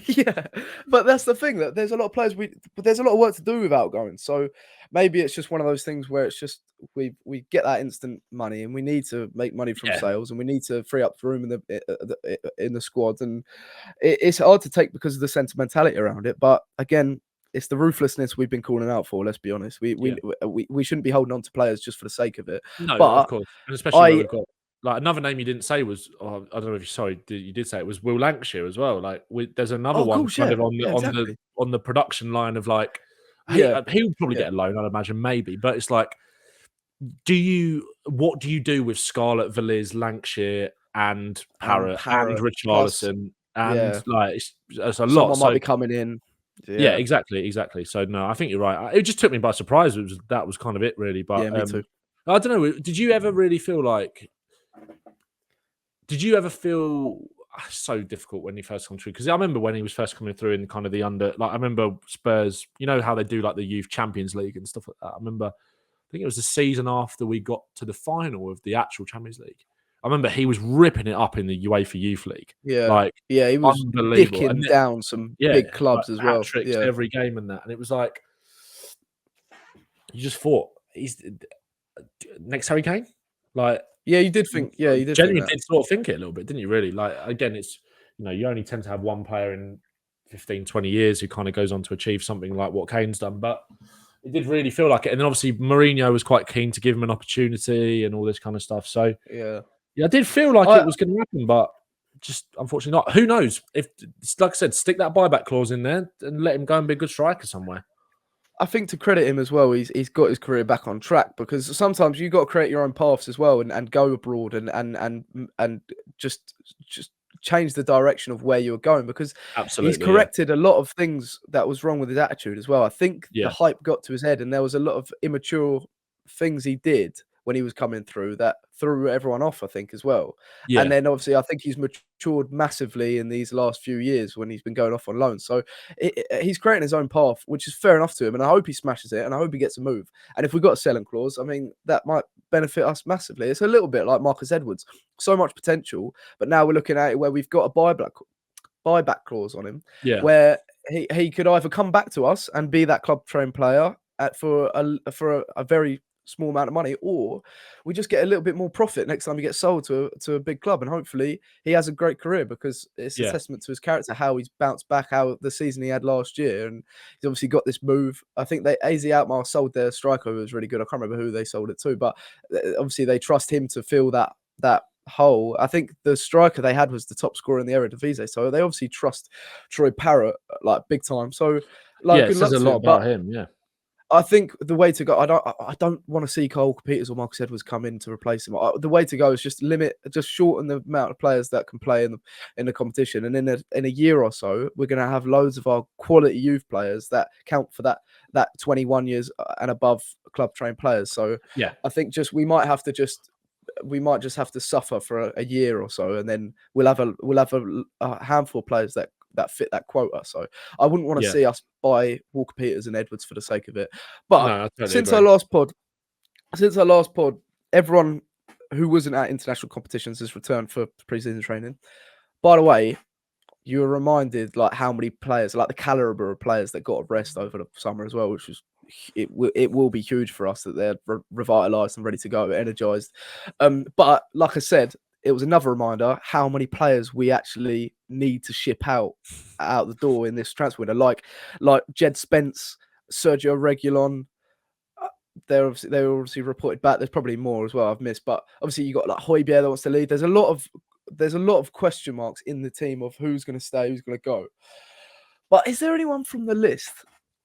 Yeah, but that's the thing, that there's a lot of players but there's a lot of work to do with outgoing. So maybe it's just one of those things where it's just we get that instant money and we need to make money from sales, and we need to free up room in the squad, and it's hard to take because of the sentimentality around it. But again, it's the ruthlessness we've been calling out for. Let's be honest, we shouldn't be holding on to players just for the sake of it. No, but of course, and especially when we've got. Like another name you didn't say was, I don't know if you did say it, was Will Lancashire as well. Like there's another one kind of on the production line of like, he would probably get a loan, I'd imagine, maybe. But it's like, what do you do with Scarlett, Valise, Lancashire, and Parrott and Richarlison? And like it's a lot. Someone might be coming in. Yeah, exactly. So no, I think you're right. It just took me by surprise. That was kind of it, really. But me too. I don't know. Did you ever really feel like? Did you ever feel so difficult when he first come through? Because I remember when he was first coming through in kind of the under, like I remember Spurs, you know how they do like the Youth Champions League and stuff like that. I think it was the season after we got to the final of the actual Champions League. I remember he was ripping it up in the UEFA Youth League. Yeah, he was dicking down some big clubs as well. Hat-tricks every game and that. And it was like, you just thought, he's next Harry Kane? Like, yeah, you did think. Yeah, you did. Genuinely did sort of think it a little bit, didn't you? Really, like again, it's you only tend to have one player in 15, 20 years who kind of goes on to achieve something like what Kane's done, but it did really feel like it. And then obviously Mourinho was quite keen to give him an opportunity and all this kind of stuff. So yeah, I did feel like it was going to happen, but just unfortunately not. Who knows? If, like I said, stick that buyback clause in there and let him go and be a good striker somewhere. I think to credit him as well, he's got his career back on track, because sometimes you've got to create your own paths as well and go abroad and just change the direction of where you're going, because he's corrected a lot of things that was wrong with his attitude as well. I think the hype got to his head, and there was a lot of immature things he did when he was coming through that threw everyone off, I think, as well. Yeah. And then obviously I think he's matured massively in these last few years when he's been going off on loan. So he's creating his own path, which is fair enough to him. And I hope he smashes it, and I hope he gets a move. And if we've got a selling clause, I mean, that might benefit us massively. It's a little bit like Marcus Edwards. So much potential, but now we're looking at it where we've got a buyback clause on him, where he could either come back to us and be that club trained player for a very small amount of money, or we just get a little bit more profit next time he gets sold to a big club, and hopefully he has a great career, because it's a testament to his character, how he's bounced back, how the season he had last year, and he's obviously got this move. I think AZ Alkmaar sold their striker, who was really good. I can't remember who they sold it to, but obviously they trust him to fill that hole. I think the striker they had was the top scorer in the Eredivisie, so they obviously trust Troy Parrott like big time. So like, it says a lot about him. I think the way to go. I don't want to see Cole Peters or Marcus Edwards come in to replace him. The way to go is just shorten the amount of players that can play in the competition. And in a year or so, we're going to have loads of our quality youth players that count for that 21 years and above club trained players. So yeah, I think we might just have to suffer for a year or so, and then we'll have a handful of players that fit that quota. So I wouldn't want to see us buy Walker Peters and Edwards for the sake of it. But no, totally since agree. our last pod, everyone who wasn't at international competitions has returned for preseason training. By the way, you were reminded like how many players, like the caliber of players that got a rest over the summer as well, which was it will be huge for us that they're revitalized and ready to go, energized. But like I said, it was another reminder how many players we actually need to ship out the door in this transfer window, like Jed Spence, Sergio Reguilon. They were obviously reported back. There's probably more as well I've missed, but obviously you got like Højbjerg that wants to leave. There's a lot of question marks in the team of who's going to stay, who's going to go. But is there anyone from the list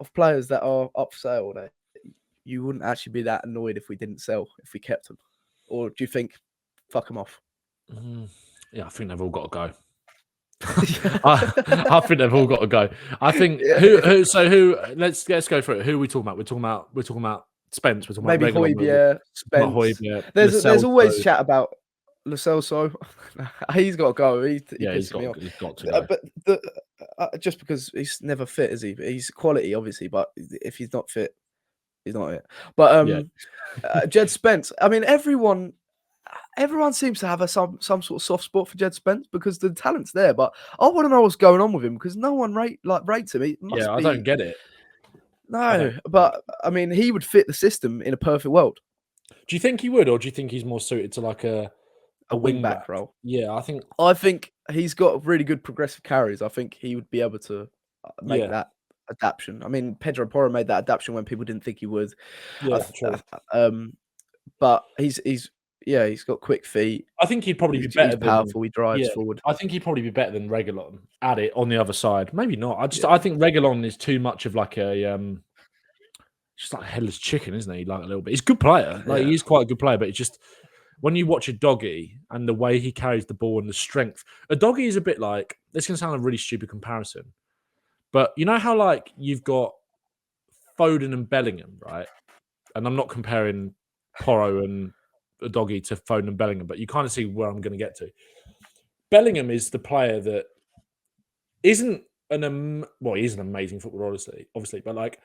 of players that are up for sale that you wouldn't actually be that annoyed if we didn't sell, if we kept them? Or do you think, fuck them off? Yeah, I think they've all got to go. I think they've all got to go. I think who? Let's go through it. Who are we talking about? We're talking about Spence. We're talking maybe about Højbjerg, Spence. Højbjerg, There's always chat about Lo Celso. He's got to go. He's got to go. But just because he's never fit, is he? He's quality, obviously, but if he's not fit, he's not it. But Jed Spence. I mean, everyone seems to have some sort of soft spot for Jed Spence because the talent's there. But I want to know what's going on with him because no one rates him. I don't get it. No, but I mean, he would fit the system in a perfect world. Do you think he would, or do you think he's more suited to like a wing back role? Yeah, I think he's got really good progressive carries. I think he would be able to make that adaptation. I mean, Pedro Porro made that adaptation when people didn't think he would. Yeah, true. But he's got quick feet. I think he'd probably be better. He's powerful. He drives forward. I think he'd probably be better than Reguilon at it on the other side. Maybe not. I think Reguilon is too much of like a just like a headless chicken, isn't he? Like a little bit. He's a good player. Like he's quite a good player, but it's just when you watch a doggy and the way he carries the ball and the strength, a doggy is a bit like, this can sound a really stupid comparison, but you know how like you've got Foden and Bellingham, right? And I'm not comparing Porro and a doggy to Foden and Bellingham, but you kind of see where I'm going to get to. Bellingham is the player that isn't he is an amazing footballer, obviously, but like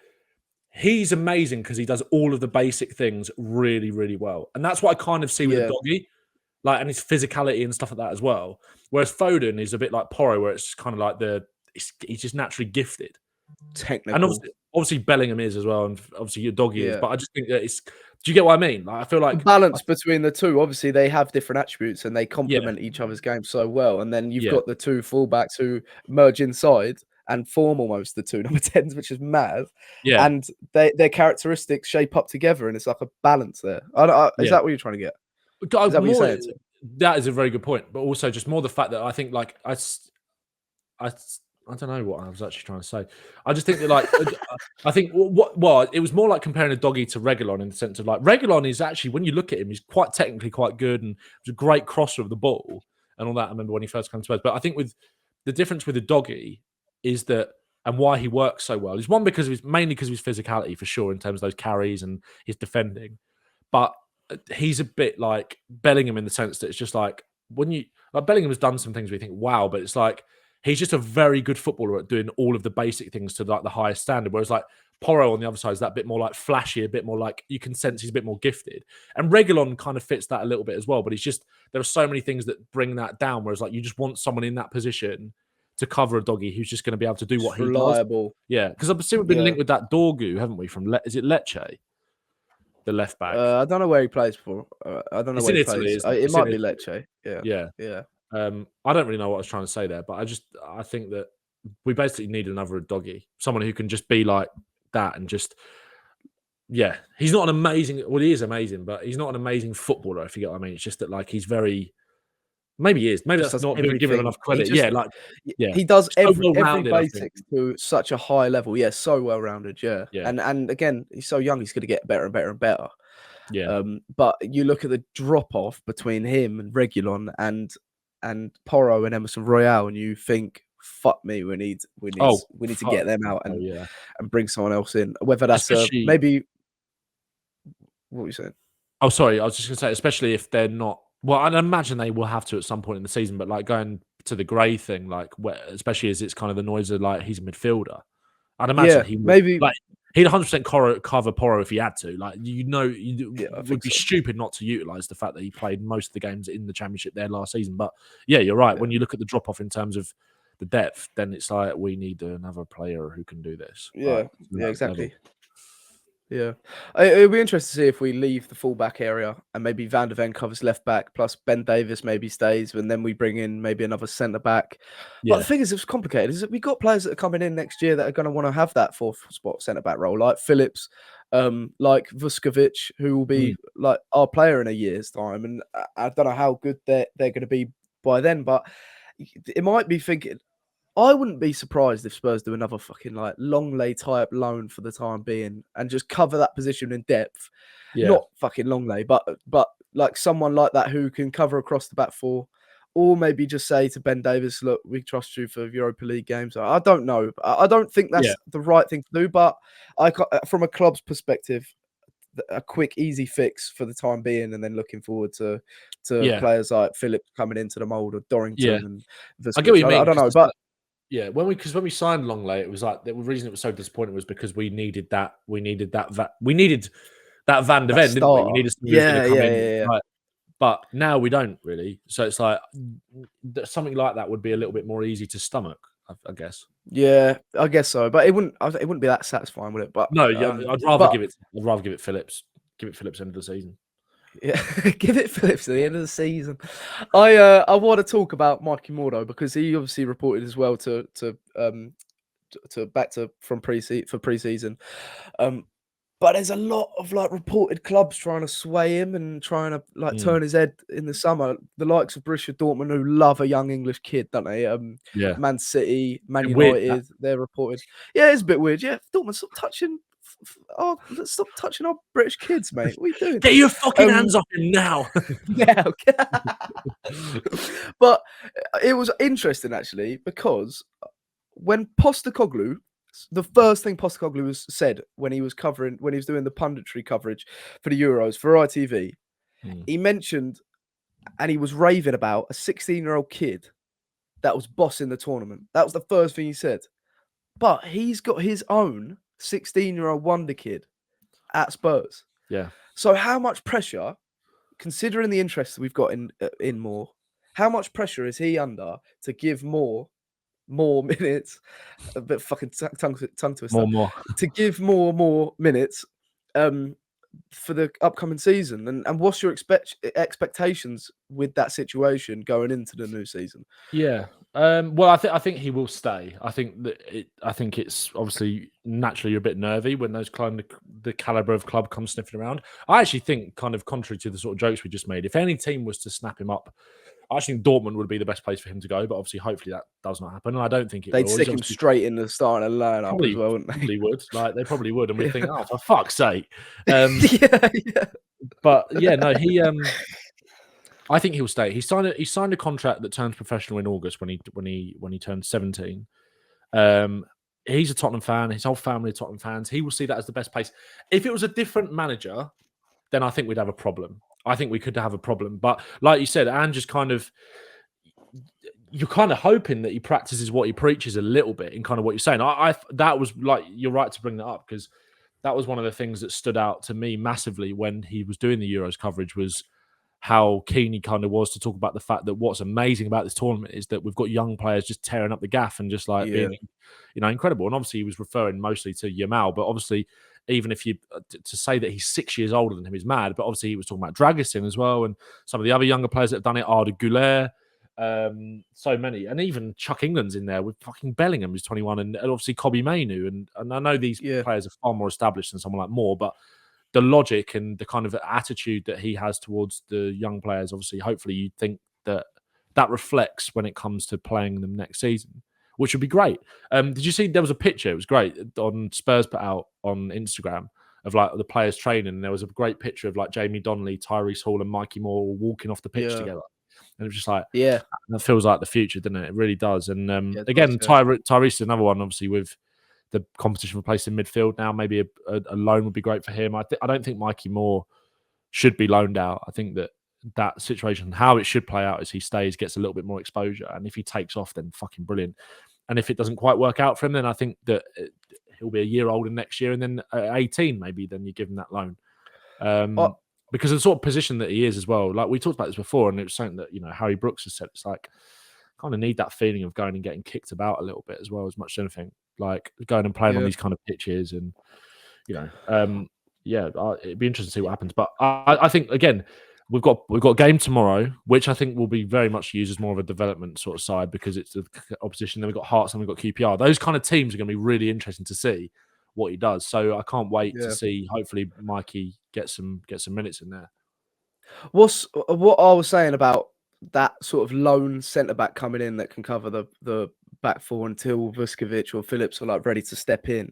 he's amazing because he does all of the basic things really, really well. And that's what I kind of see with the doggy, like, and his physicality and stuff like that as well. Whereas Foden is a bit like Porro, where it's kind of like he's just naturally gifted. Technical. And obviously Bellingham is as well, and obviously your doggy is. But I just think that do you get what I mean? Like, I feel like balance between the two. Obviously, they have different attributes and they complement each other's game so well. And then you've got the two fullbacks who merge inside and form almost the two number 10s, which is mad. Yeah. And their characteristics shape up together, and it's like a balance there. Is that what you're trying to get? Is that what you're saying? That is a very good point. But also just more the fact that I think like I don't know what I was actually trying to say. I just think that like I think it was more like comparing a doggy to Reguilon in the sense of like Reguilon is actually, when you look at him, he's quite technically quite good and he's a great crosser of the ball and all that. I remember when he first came to Spurs. But I think with the difference with the doggy is that, and why he works so well, is one because mainly because of his physicality for sure in terms of those carries and his defending. But he's a bit like Bellingham in the sense that it's just like Bellingham has done some things where you think, wow, but it's like he's just a very good footballer at doing all of the basic things to like the highest standard. Whereas like Porro on the other side is that bit more like flashy, a bit more like you can sense he's a bit more gifted. And Reguilon kind of fits that a little bit as well. But he's just, there are so many things that bring that down. Whereas like you just want someone in that position to cover a doggy who's just going to be able to do what he does. Yeah, because I've seen we've been linked with that Dorgu, haven't we? From is it Lecce, the left back? I don't know where he plays for. I don't know where he plays. It might be Lecce. Yeah. I don't really know what I was trying to say there, but I think that we basically need another doggy, someone who can just be like that and just, he's not an amazing, well, he is amazing, but he's not an amazing footballer, if you get what I mean. It's just that like he's very Maybe he is. Maybe Just that's does not giving him everything. enough credit. Yeah, like he does so every well-rounded, I think. basics to such a high level. Yeah, so well rounded. Yeah. Yeah. And again, he's so young. He's going to get better and better and better. Yeah. But you look at the drop off between him and Reguilon and Porro and Emerson Royale, and you think, fuck me, we need to get them out and bring someone else in. Whether that's maybe. What were you saying? Oh, sorry. I was just going to say, especially if they're not. Well, I'd imagine they will have to at some point in the season. But like going to the Gray thing, like especially as it's kind of the noise of like he's a midfielder. I'd imagine he would, maybe like he'd 100% cover Porro if he had to. Like it would be stupid not to utilize the fact that he played most of the games in the Championship there last season. But yeah, you're right. When you look at the drop off in terms of the depth, then it's like we need another player who can do this. Yeah, exactly. Level. Yeah, it'll be interesting to see if we leave the fullback area and maybe Van der Ven covers left back, plus Ben Davies maybe stays, and then we bring in maybe another centre back. But the thing is, it's complicated. Is that we've got players that are coming in next year that are going to want to have that fourth spot centre back role, like Phillips, like Vuskovic, who will be like our player in a year's time, and I don't know how good they're going to be by then, but it might be thinking. I wouldn't be surprised if Spurs do another fucking like Longley type loan for the time being and just cover that position in depth. Yeah. Not fucking Longley, but like someone like that who can cover across the back four, or maybe just say to Ben Davies, look, we trust you for Europa League games. I don't know. I don't think that's the right thing to do, but from a club's perspective, a quick, easy fix for the time being, and then looking forward to players like Phillips coming into the mould, or Dorrington and I get what you mean. I don't know, but. Yeah, when we signed Longley, it was like the reason it was so disappointing was because we needed that Van der Ven, didn't we? We needed somebody who's going to come in. Like, but now we don't really. So it's like something like that would be a little bit more easy to stomach, I guess. Yeah, I guess so. But it wouldn't be that satisfying, would it? But no, I'd rather give it Phillips. Give it Phillips end of the season. Yeah, give it Phillips at the end of the season. I want to talk about Mikey Moore though, because he obviously reported as well from preseason. But there's a lot of like reported clubs trying to sway him and trying to like turn his head in the summer. The likes of Borussia Dortmund, who love a young English kid, don't they? Man City, Man United, they're reported. Yeah, it's a bit weird. Yeah, Dortmund, stop touching our British kids, mate. What are you doing? Get your fucking hands off him now. Yeah, okay. But it was interesting actually, because when Postecoglou, the first thing Postecoglou said when he was doing the punditry coverage for the Euros for ITV, he mentioned and he was raving about a 16-year-old kid that was bossing the tournament. That was the first thing he said. But he's got his own 16-year-old wonder kid at Spurs. Yeah. So how much pressure, considering the interest that we've got in Moore, how much pressure is he under to give more minutes? A bit fucking tongue twister. More. To give more minutes for the upcoming season. And what's your expectations with that situation going into the new season? Yeah. Well, I think he will stay. I think it's obviously naturally you're a bit nervy when those the caliber of club comes sniffing around. I actually think, kind of contrary to the sort of jokes we just made, if any team was to snap him up, I actually think Dortmund would be the best place for him to go. But obviously, hopefully that does not happen. And I don't think they'd stick him straight in the starting lineup as well, wouldn't they? Probably would. Like they probably would, and we think, oh, for fuck's sake. Yeah. But yeah, no, he. I think he'll stay. He signed a contract that turns professional in August when he turned 17. He's a Tottenham fan. His whole family are Tottenham fans. He will see that as the best place. If it was a different manager, then I think we'd have a problem. I think we could have a problem. But like you said, Ange is you're kind of hoping that he practices what he preaches a little bit in kind of what you're saying. That was like, you're right to bring that up, because that was one of the things that stood out to me massively when he was doing the Euros coverage, was how keen he kind of was to talk about the fact that what's amazing about this tournament is that we've got young players just tearing up the gaff and just like being, incredible. And obviously he was referring mostly to Yamal, but obviously even if you to say that he's 6 years older than him is mad. But obviously he was talking about Dragusin as well, and some of the other younger players that have done it, Arda Güler, so many, and even Chuck England's in there with fucking Bellingham, who's 21, and obviously Kobbie Mainoo, and I know these players are far more established than someone like Moore, but the logic and the kind of attitude that he has towards the young players, obviously, hopefully you think that that reflects when it comes to playing them next season, which would be great. Did you see there was a picture? It was great on Spurs put out on Instagram of like the players training. And there was a great picture of like Jamie Donnelly, Tyrese Hall, and Mikey Moore walking off the pitch together. And it was just like, that feels like the future, doesn't it? It really does. And again, Tyrese is another one, obviously, with the competition for place in midfield now. Maybe a loan would be great for him. I don't think Mikey Moore should be loaned out. I think that situation, how it should play out is he stays, gets a little bit more exposure. And if he takes off, then fucking brilliant. And if it doesn't quite work out for him, then I think that he'll be a year older next year. And then at 18, maybe, then you give him that loan. Because of the sort of position that he is as well. Like we talked about this before, and it was something that, Harry Brooks has said. It's like, kind of need that feeling of going and getting kicked about a little bit as well, as much as anything. Like going and playing on these kind of pitches and, it'd be interesting to see what happens. But I think, again, we've got a game tomorrow, which I think will be very much used as more of a development sort of side because it's the opposition. Then we've got Hearts and we've got QPR. Those kind of teams are going to be really interesting to see what he does. So I can't wait to see. Hopefully, Mikey get some minutes in there. What I was saying about that sort of lone centre back coming in that can cover the back four until Vuskovic or Phillips are like ready to step in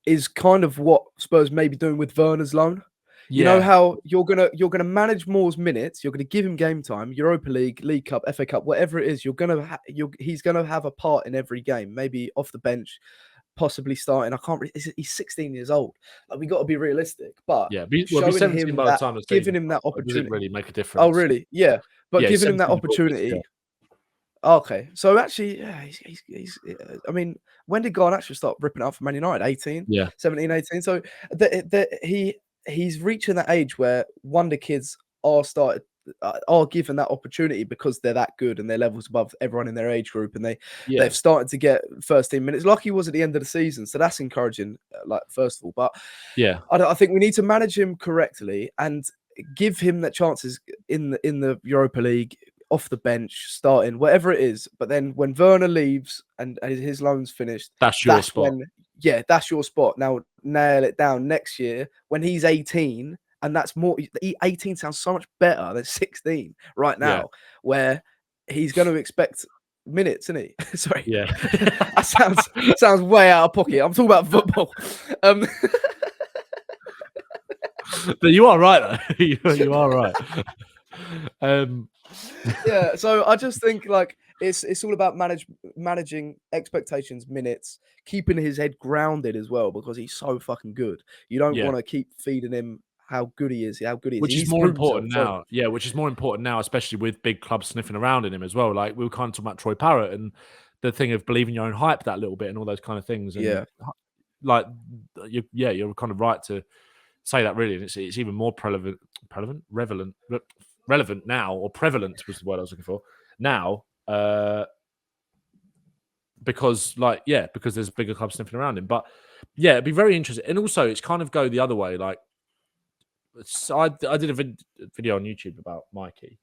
is kind of what Spurs may be doing with Werner's loan. You know how you're gonna manage Moore's minutes, you're gonna give him game time, Europa League, League Cup, FA Cup, whatever it is. He's gonna have a part in every game, maybe off the bench, possibly starting. He's 16 years old. Like, we got to be realistic, but showing him by the time of giving him that opportunity does it really make a difference. Oh, really? Yeah, but giving him that opportunity. Okay, so actually, he's. I mean, when did Garnacho start ripping out for Man United? 18, 17, 18. So he's reaching that age where wonder kids are given that opportunity because they're that good and they're levels above everyone in their age group, and they've started to get first team minutes like he was at the end of the season. So that's encouraging, like, first of all. But I think we need to manage him correctly and give him the chances in the Europa League, off the bench, starting, whatever it is. But then when Werner leaves and his loan's finished, that's your spot. That's your spot. Now nail it down next year when he's 18. And that's more. 18 sounds so much better than 16 right now, where he's going to expect minutes, isn't he? Sorry, that sounds way out of pocket. I'm talking about football. But you are right, though. you are right. So I just think like it's all about managing expectations, minutes, keeping his head grounded as well, because he's so fucking good. You don't want to keep feeding him how good he is. Which is more important now. Yeah, which is more important now, especially with big clubs sniffing around in him as well. Like we were kind of talking about Troy Parrott and the thing of believing your own hype that little bit and all those kind of things. And you're kind of right to say that, really. And it's even more relevant now, or prevalent was the word I was looking for now. Because there's bigger clubs sniffing around him. But yeah, it'd be very interesting. And also it's kind of go the other way. Like, so I did a video on YouTube about Mikey,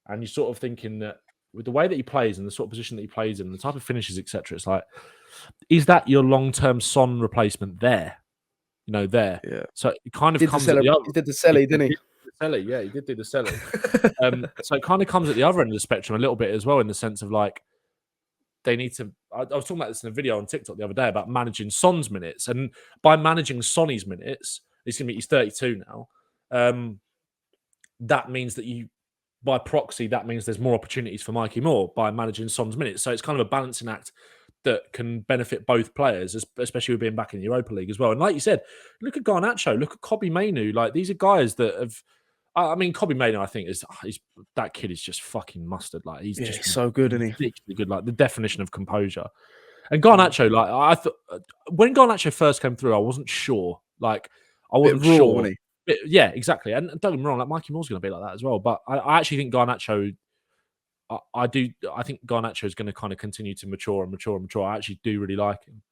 and you're sort of thinking that with the way that he plays and the sort of position that he plays in, the type of finishes, etc., it's like, is that your long-term Son replacement there? There. Yeah. So it kind of comes at the other. He did the Selly, didn't he? Yeah, he did do the Selly. So it kind of comes at the other end of the spectrum a little bit as well, in the sense of like, they need to. I was talking about this in a video on TikTok the other day about managing Son's minutes, and by managing Sonny's minutes, he's 32 now. That means that by proxy, that means there's more opportunities for Mikey Moore by managing Son's minutes. So it's kind of a balancing act that can benefit both players, especially with being back in the Europa League as well. And like you said, look at Garnacho, look at Kobbie Mainoo. Like, these are guys that have. I mean, Kobbie Mainoo, I think, that kid is just fucking mustard. Like, he's just so good, isn't he? Ridiculously good. Like, the definition of composure. And Garnacho, like, I thought when Garnacho first came through, I wasn't sure. Like, I wasn't sure. Yeah, exactly. And don't get me wrong, like, Mikey Moore's going to be like that as well. But I actually think Garnacho, I think Garnacho is going to kind of continue to mature and mature and mature. I actually do really like him.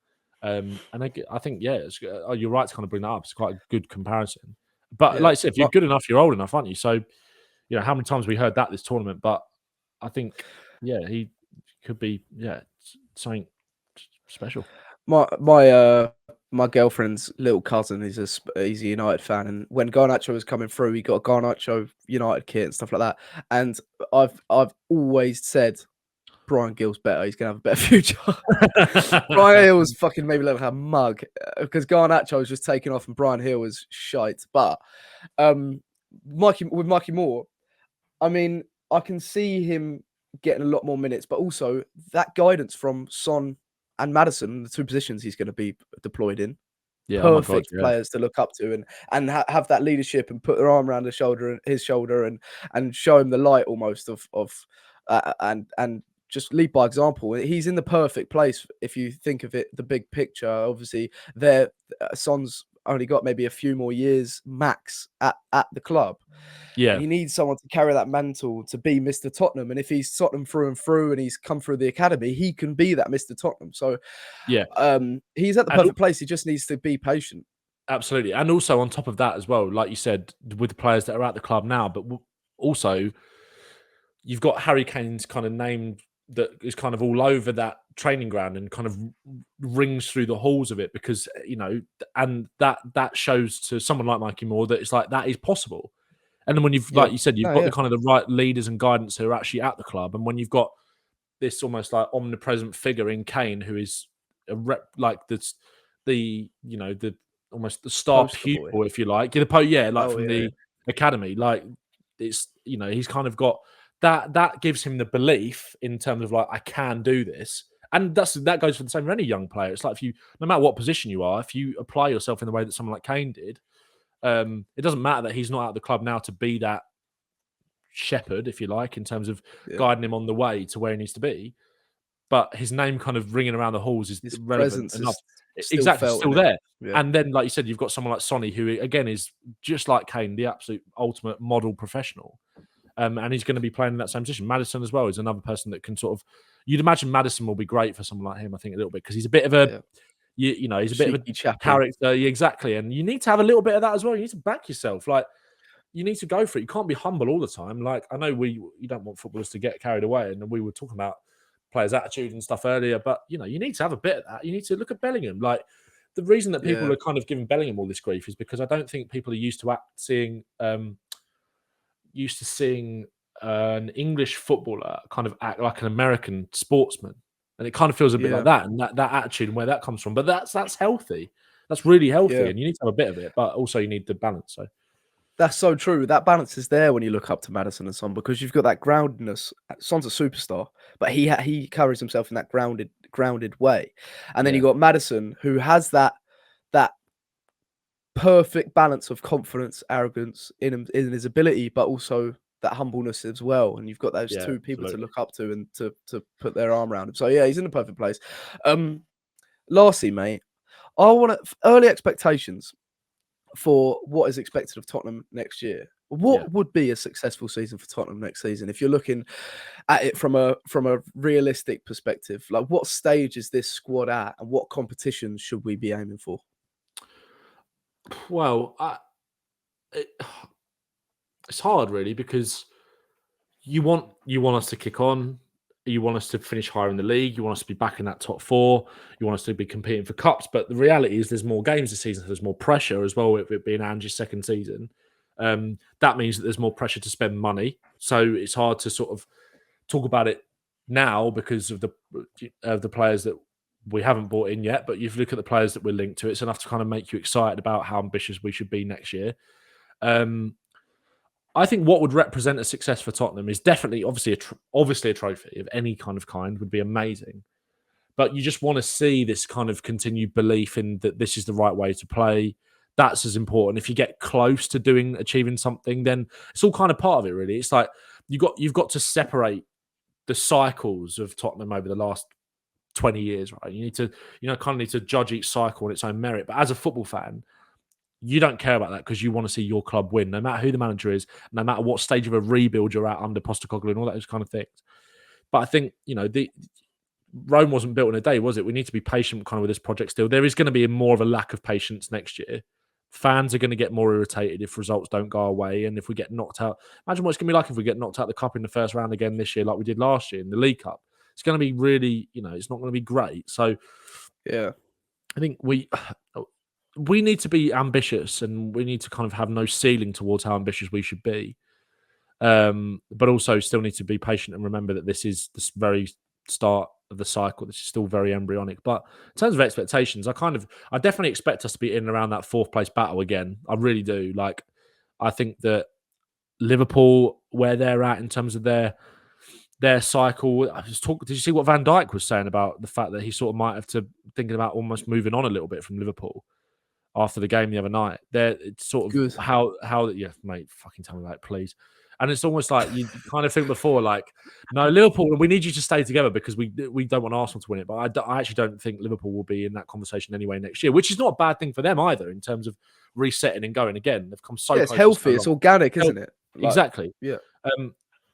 And I think, you're right to kind of bring that up. It's quite a good comparison. But like I said, if you're good enough, you're old enough, aren't you? So, how many times we heard that this tournament? But I think, he could be, something special. My my girlfriend's little cousin is he's a United fan, and when Garnacho was coming through, he got a Garnacho United kit and stuff like that. And I've always said Brian Gill's better. He's gonna have a better future. Brian Hill was fucking maybe look like a mug because Garnacho was just taking off and Brian Hill was shite. But Mikey Moore, I mean, I can see him getting a lot more minutes, but also that guidance from Son and Maddison, the two positions he's going to be deployed in. Yeah, perfect players to look up to and have that leadership and put their arm around his shoulder and show him the light almost and just lead by example. He's in the perfect place if you think of it, the big picture. Obviously, Son's only got maybe a few more years max at the club. Yeah, he needs someone to carry that mantle to be Mr. Tottenham. And if he's Tottenham through and through and he's come through the academy, he can be that Mr. Tottenham. So yeah, he's at the perfect place. He just needs to be patient. Absolutely. And also on top of that as well, like you said, with the players that are at the club now, but also you've got Harry Kane's kind of name that is kind of all over that training ground and kind of rings through the halls of it because, and that shows to someone like Mikey Moore that it's like, that is possible. And then when like you said, you've got the kind of the right leaders and guidance who are actually at the club. And when you've got this almost like omnipresent figure in Kane, who is like almost the star pupil, if you like. From the academy. Like it's, he's kind of got that gives him the belief in terms of like, I can do this. And that goes for the same for any young player. It's like no matter what position you are, if you apply yourself in the way that someone like Kane did, it doesn't matter that he's not at the club now to be that shepherd, if you like, in terms of guiding him on the way to where he needs to be. But his name kind of ringing around the halls is his relevant enough. Still there. Yeah. And then, like you said, you've got someone like Sonny, who again is just like Kane, the absolute ultimate model professional. And he's going to be playing in that same position. Maddison as well is another person that can sort of. You'd imagine Maddison will be great for someone like him. I think a little bit because he's a bit of a. He's a bit of a character. Yeah, exactly. And you need to have a little bit of that as well. You need to back yourself. Like you need to go for it. You can't be humble all the time. Like I know you don't want footballers to get carried away, and we were talking about players' attitude and stuff earlier, but you need to have a bit of that. You need to look at Bellingham. Like the reason that people are kind of giving Bellingham all this grief is because I don't think people are used to seeing an English footballer kind of act like an American sportsman, and it kind of feels a bit like that, and that attitude and where that comes from. But that's healthy. That's really healthy, and you need to have a bit of it, but also you need the balance. So. That's so true. That balance is there when you look up to Maddison and Son because you've got that groundedness. Son's a superstar, but he carries himself in that grounded way. And then you got Maddison, who has that perfect balance of confidence, arrogance in his ability, but also that humbleness as well. And you've got those two people to look up to and to put their arm around him. So he's in the perfect place. Lastly, mate, I want early expectations for what is expected of Tottenham next year. What would be a successful season for Tottenham next season? If you're looking at it from a realistic perspective, like what stage is this squad at and what competitions should we be aiming for? Well, it's hard really because you want us to kick on. You want us to finish higher in the league. You want us to be back in that top four. You want us to be competing for cups. But the reality is there's more games this season. So there's more pressure as well with it being Ange's second season. That means that there's more pressure to spend money. So it's hard to sort of talk about it now because of the players that we haven't bought in yet. But if you look at the players that we're linked to, it's enough to kind of make you excited about how ambitious we should be next year. I think what would represent a success for Tottenham is definitely, obviously a trophy of any kind would be amazing. But you just want to see this kind of continued belief in that this is the right way to play. That's as important. If you get close to achieving something, then it's all kind of part of it, really. It's like you've got to separate the cycles of Tottenham over the last 20 years, right? You need to, kind of need to judge each cycle on its own merit. But as a football fan, you don't care about that because you want to see your club win, no matter who the manager is, no matter what stage of a rebuild you're at under Postecoglou and all those kind of things. But I think, Rome wasn't built in a day, was it? We need to be patient kind of with this project still. There is going to be more of a lack of patience next year. Fans are going to get more irritated if results don't go away. And if we get knocked out, imagine what it's going to be like if we get knocked out the cup in the first round again this year, like we did last year in the League Cup. It's going to be really, it's not going to be great. So, yeah. I think we need to be ambitious, and we need to kind of have no ceiling towards how ambitious we should be. But also still need to be patient and remember that this is the very start of the cycle. This is still very embryonic. But in terms of expectations, I definitely expect us to be in and around that 4th place battle again. I really do. Like, I think that Liverpool, where they're at in terms of their cycle. Did you see what Van Dijk was saying about the fact that he sort of might have to thinking about almost moving on a little bit from Liverpool after the game the other night? It's sort of Good. how yeah, mate, fucking tell me about it, please. And it's almost like you kind of think before, like, no, Liverpool, we need you to stay together because we don't want Arsenal to win it. But I actually don't think Liverpool will be in that conversation anyway next year, which is not a bad thing for them either in terms of resetting and going again. They've come so it's close. healthy. It's organic, isn't it? Like, exactly. Yeah.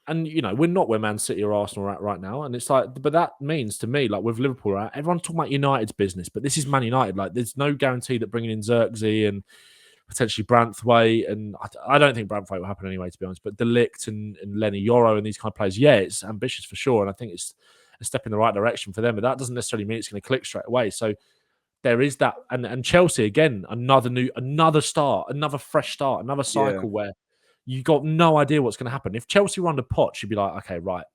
And we're not where Man City or Arsenal are at right now, and it's like, but that means to me, like with Liverpool, right, everyone's talking about United's business, but this is Man United. Like, there's no guarantee that bringing in Xerxes and potentially Branthwaite, and I don't think Branthwaite will happen anyway, to be honest. But De Ligt and Lenny Yoro and these kind of players, yeah, it's ambitious for sure, and I think it's a step in the right direction for them. But that doesn't necessarily mean it's going to click straight away. So there is that, and Chelsea again, another start, another fresh start, another cycle where you got no idea what's going to happen. If Chelsea were under Poch, you'd be like, okay, right,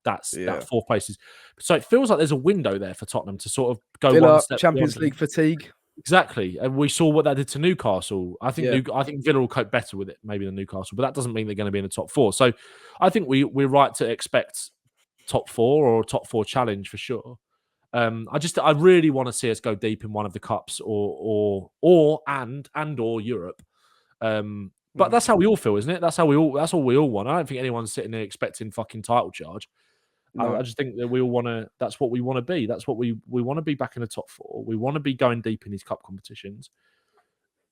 that 4th place is. So it feels like there's a window there for Tottenham to sort of go one step Champions League fatigue. Exactly, and we saw what that did to Newcastle. I think Villa will cope better with it maybe than Newcastle, but that doesn't mean they're going to be in the top 4. So I think we're right to expect top 4 or a top 4 challenge for sure. I really want to see us go deep in one of the cups or Europe. But that's how we all feel, isn't it? That's all we all want. I don't think anyone's sitting there expecting fucking title charge. No. I just think that we all want to. That's what we want to be. That's what we want to be back in the top 4. We want to be going deep in these cup competitions,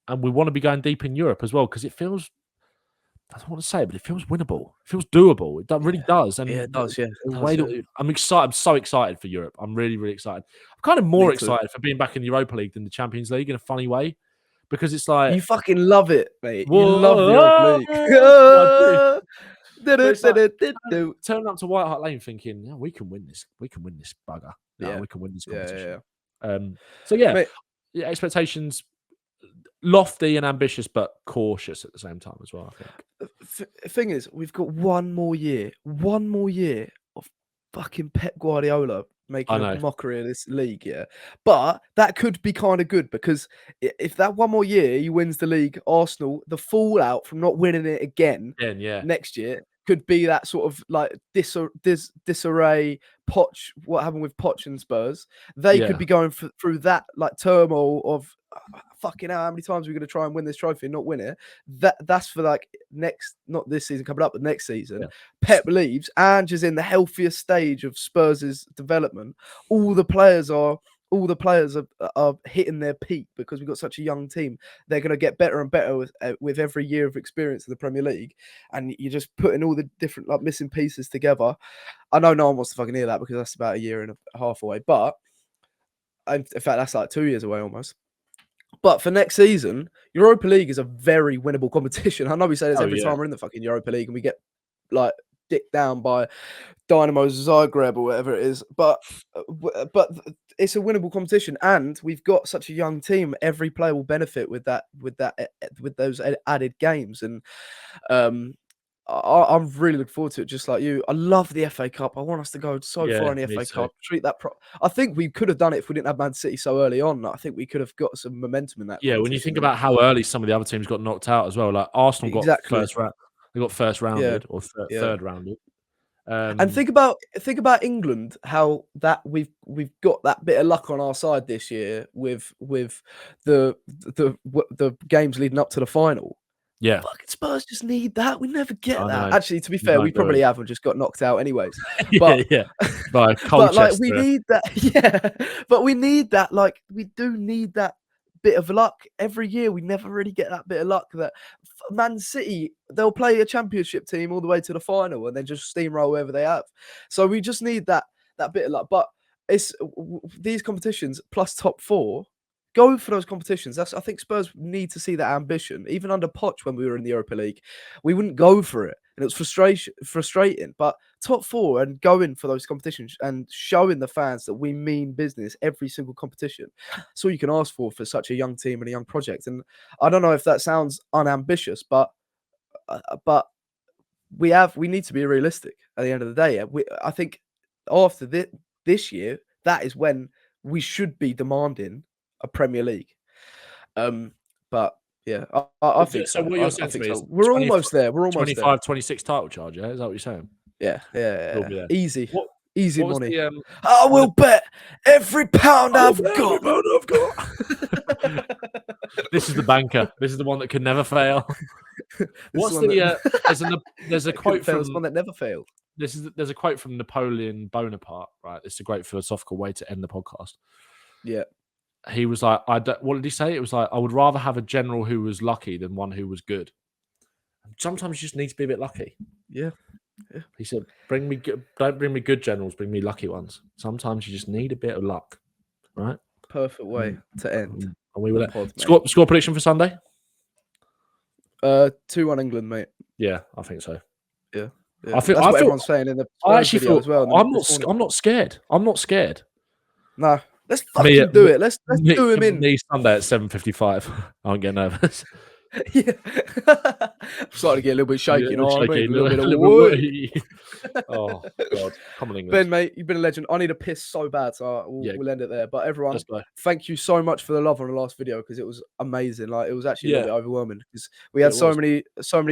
and we want to be going deep in Europe as well because it feels. I don't want to say it, but it feels winnable. It feels doable. It really does. And it does. Yeah, I'm excited. I'm so excited for Europe. I'm really, really excited. I'm kind of more excited for being back in the Europa League than the Champions League in a funny way. Because it's like... You fucking love it, mate. You love the Europa League. Turning up to White Hart Lane thinking, yeah, we can win this. We can win this bugger. No, we can win this competition. So, yeah, mate, expectations... lofty and ambitious, but cautious at the same time as well, I think. The thing is, we've got one more year of fucking Pep Guardiola making a mockery of this league, But that could be kind of good because if that one more year he wins the league, Arsenal, the fallout from not winning it again next year could be that sort of like disarray. Poch, what happened with Poch and Spurs? They could be going through that like turmoil of fucking hell, how many times are we going to try and win this trophy and not win it? That's for like next, not this season coming up, but next season. Yeah. Pep leaves. Ange is in the healthiest stage of Spurs' development. All the players are hitting their peak because we've got such a young team. They're going to get better and better with every year of experience in the Premier League. And you're just putting all the different like missing pieces together. I know no one wants to fucking hear that because that's about a year and a half away. But in fact, that's like 2 years away almost. But for next season, Europa League is a very winnable competition. I know we say this every time we're in the fucking Europa League and we get like dicked down by Dynamo Zagreb or whatever it is. But it's a winnable competition, and we've got such a young team. Every player will benefit with those added games, and I'm really looking forward to it, just like you. I love the FA Cup. I want us to go so far in the FA Cup. Treat that. I think we could have done it if we didn't have Man City so early on. I think we could have got some momentum in that. Yeah, when you think about how early some of the other teams got knocked out as well, like Arsenal got first round. They got first rounded or third rounded. And think about England, how that we've got that bit of luck on our side this year with the games leading up to the final. Yeah, fucking Spurs just need that. We never get that. Actually, to be fair, we probably have and just got knocked out anyways. But by but like we need that. But we need that. Like we do need that bit of luck every year. We never really get that bit of luck. That Man City, they'll play a championship team all the way to the final and then just steamroll wherever they have. So we just need that bit of luck. But it's these competitions plus top 4. Go for those competitions. I think Spurs need to see that ambition. Even under Poch, when we were in the Europa League, we wouldn't go for it. and it was frustrating. But top 4 and going for those competitions and showing the fans that we mean business every single competition. That's all you can ask for such a young team and a young project. And I don't know if that sounds unambitious, but we need to be realistic at the end of the day. I think after this year, that is when we should be demanding a Premier League. But yeah, I think so. So what you're saying to me is we're almost there. We're almost 25, 26 title charge. Yeah, is that what you're saying? Yeah. Easy. Easy what was money. I will bet every pound I've got. This is the banker. This is the one that can never fail. What's there's a quote from one that never failed. There's a quote from Napoleon Bonaparte, right? It's a great philosophical way to end the podcast. Yeah. He was like, what did he say? It was like, I would rather have a general who was lucky than one who was good. Sometimes you just need to be a bit lucky. Yeah. He said, don't bring me good generals, bring me lucky ones. Sometimes you just need a bit of luck, right? Perfect way to end. And we will score prediction for Sunday? 2-1 England, mate. Yeah, I think so. Yeah. I feel everyone's saying in the video as well. I'm not scared. I'm not scared. No. Let's fucking do it. Let's do him in. Me Sunday at 7:55. I won't get nervous. Yeah. I'm starting to get a little bit shaky. You know what I mean? A little bit oh, God. Come on, England. Ben, mate, you've been a legend. I need a piss so bad, so we'll end it there. But everyone, thank you so much for the love on the last video because it was amazing. Like, it was actually a little bit overwhelming because we had so many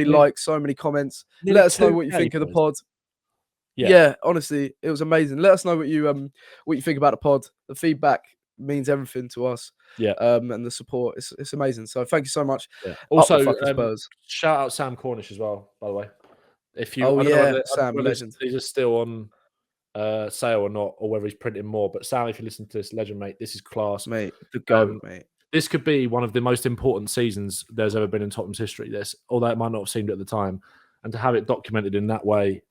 likes, so many comments. Let us know what you think of the pod. Yeah, honestly, it was amazing. Let us know what you think about the pod. The feedback means everything to us. Yeah. And the support, it's amazing. So thank you so much. Yeah. Also, shout out Sam Cornish as well, by the way. If you, Sam, legend. He's just still on sale or not, or whether he's printing more. But Sam, if you listen to this, legend, mate, this is class, mate. The goat, mate. This could be one of the most important seasons there's ever been in Tottenham's history. Although it might not have seemed at the time, and to have it documented in that way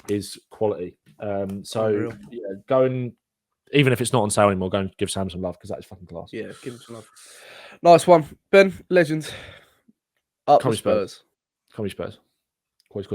is quality. So go and, even if it's not on sale anymore, go and give Sam some love because that is fucking class. Yeah, give him some love. Nice one, Ben. Legend. Up the Spurs. Come Spurs. COYS.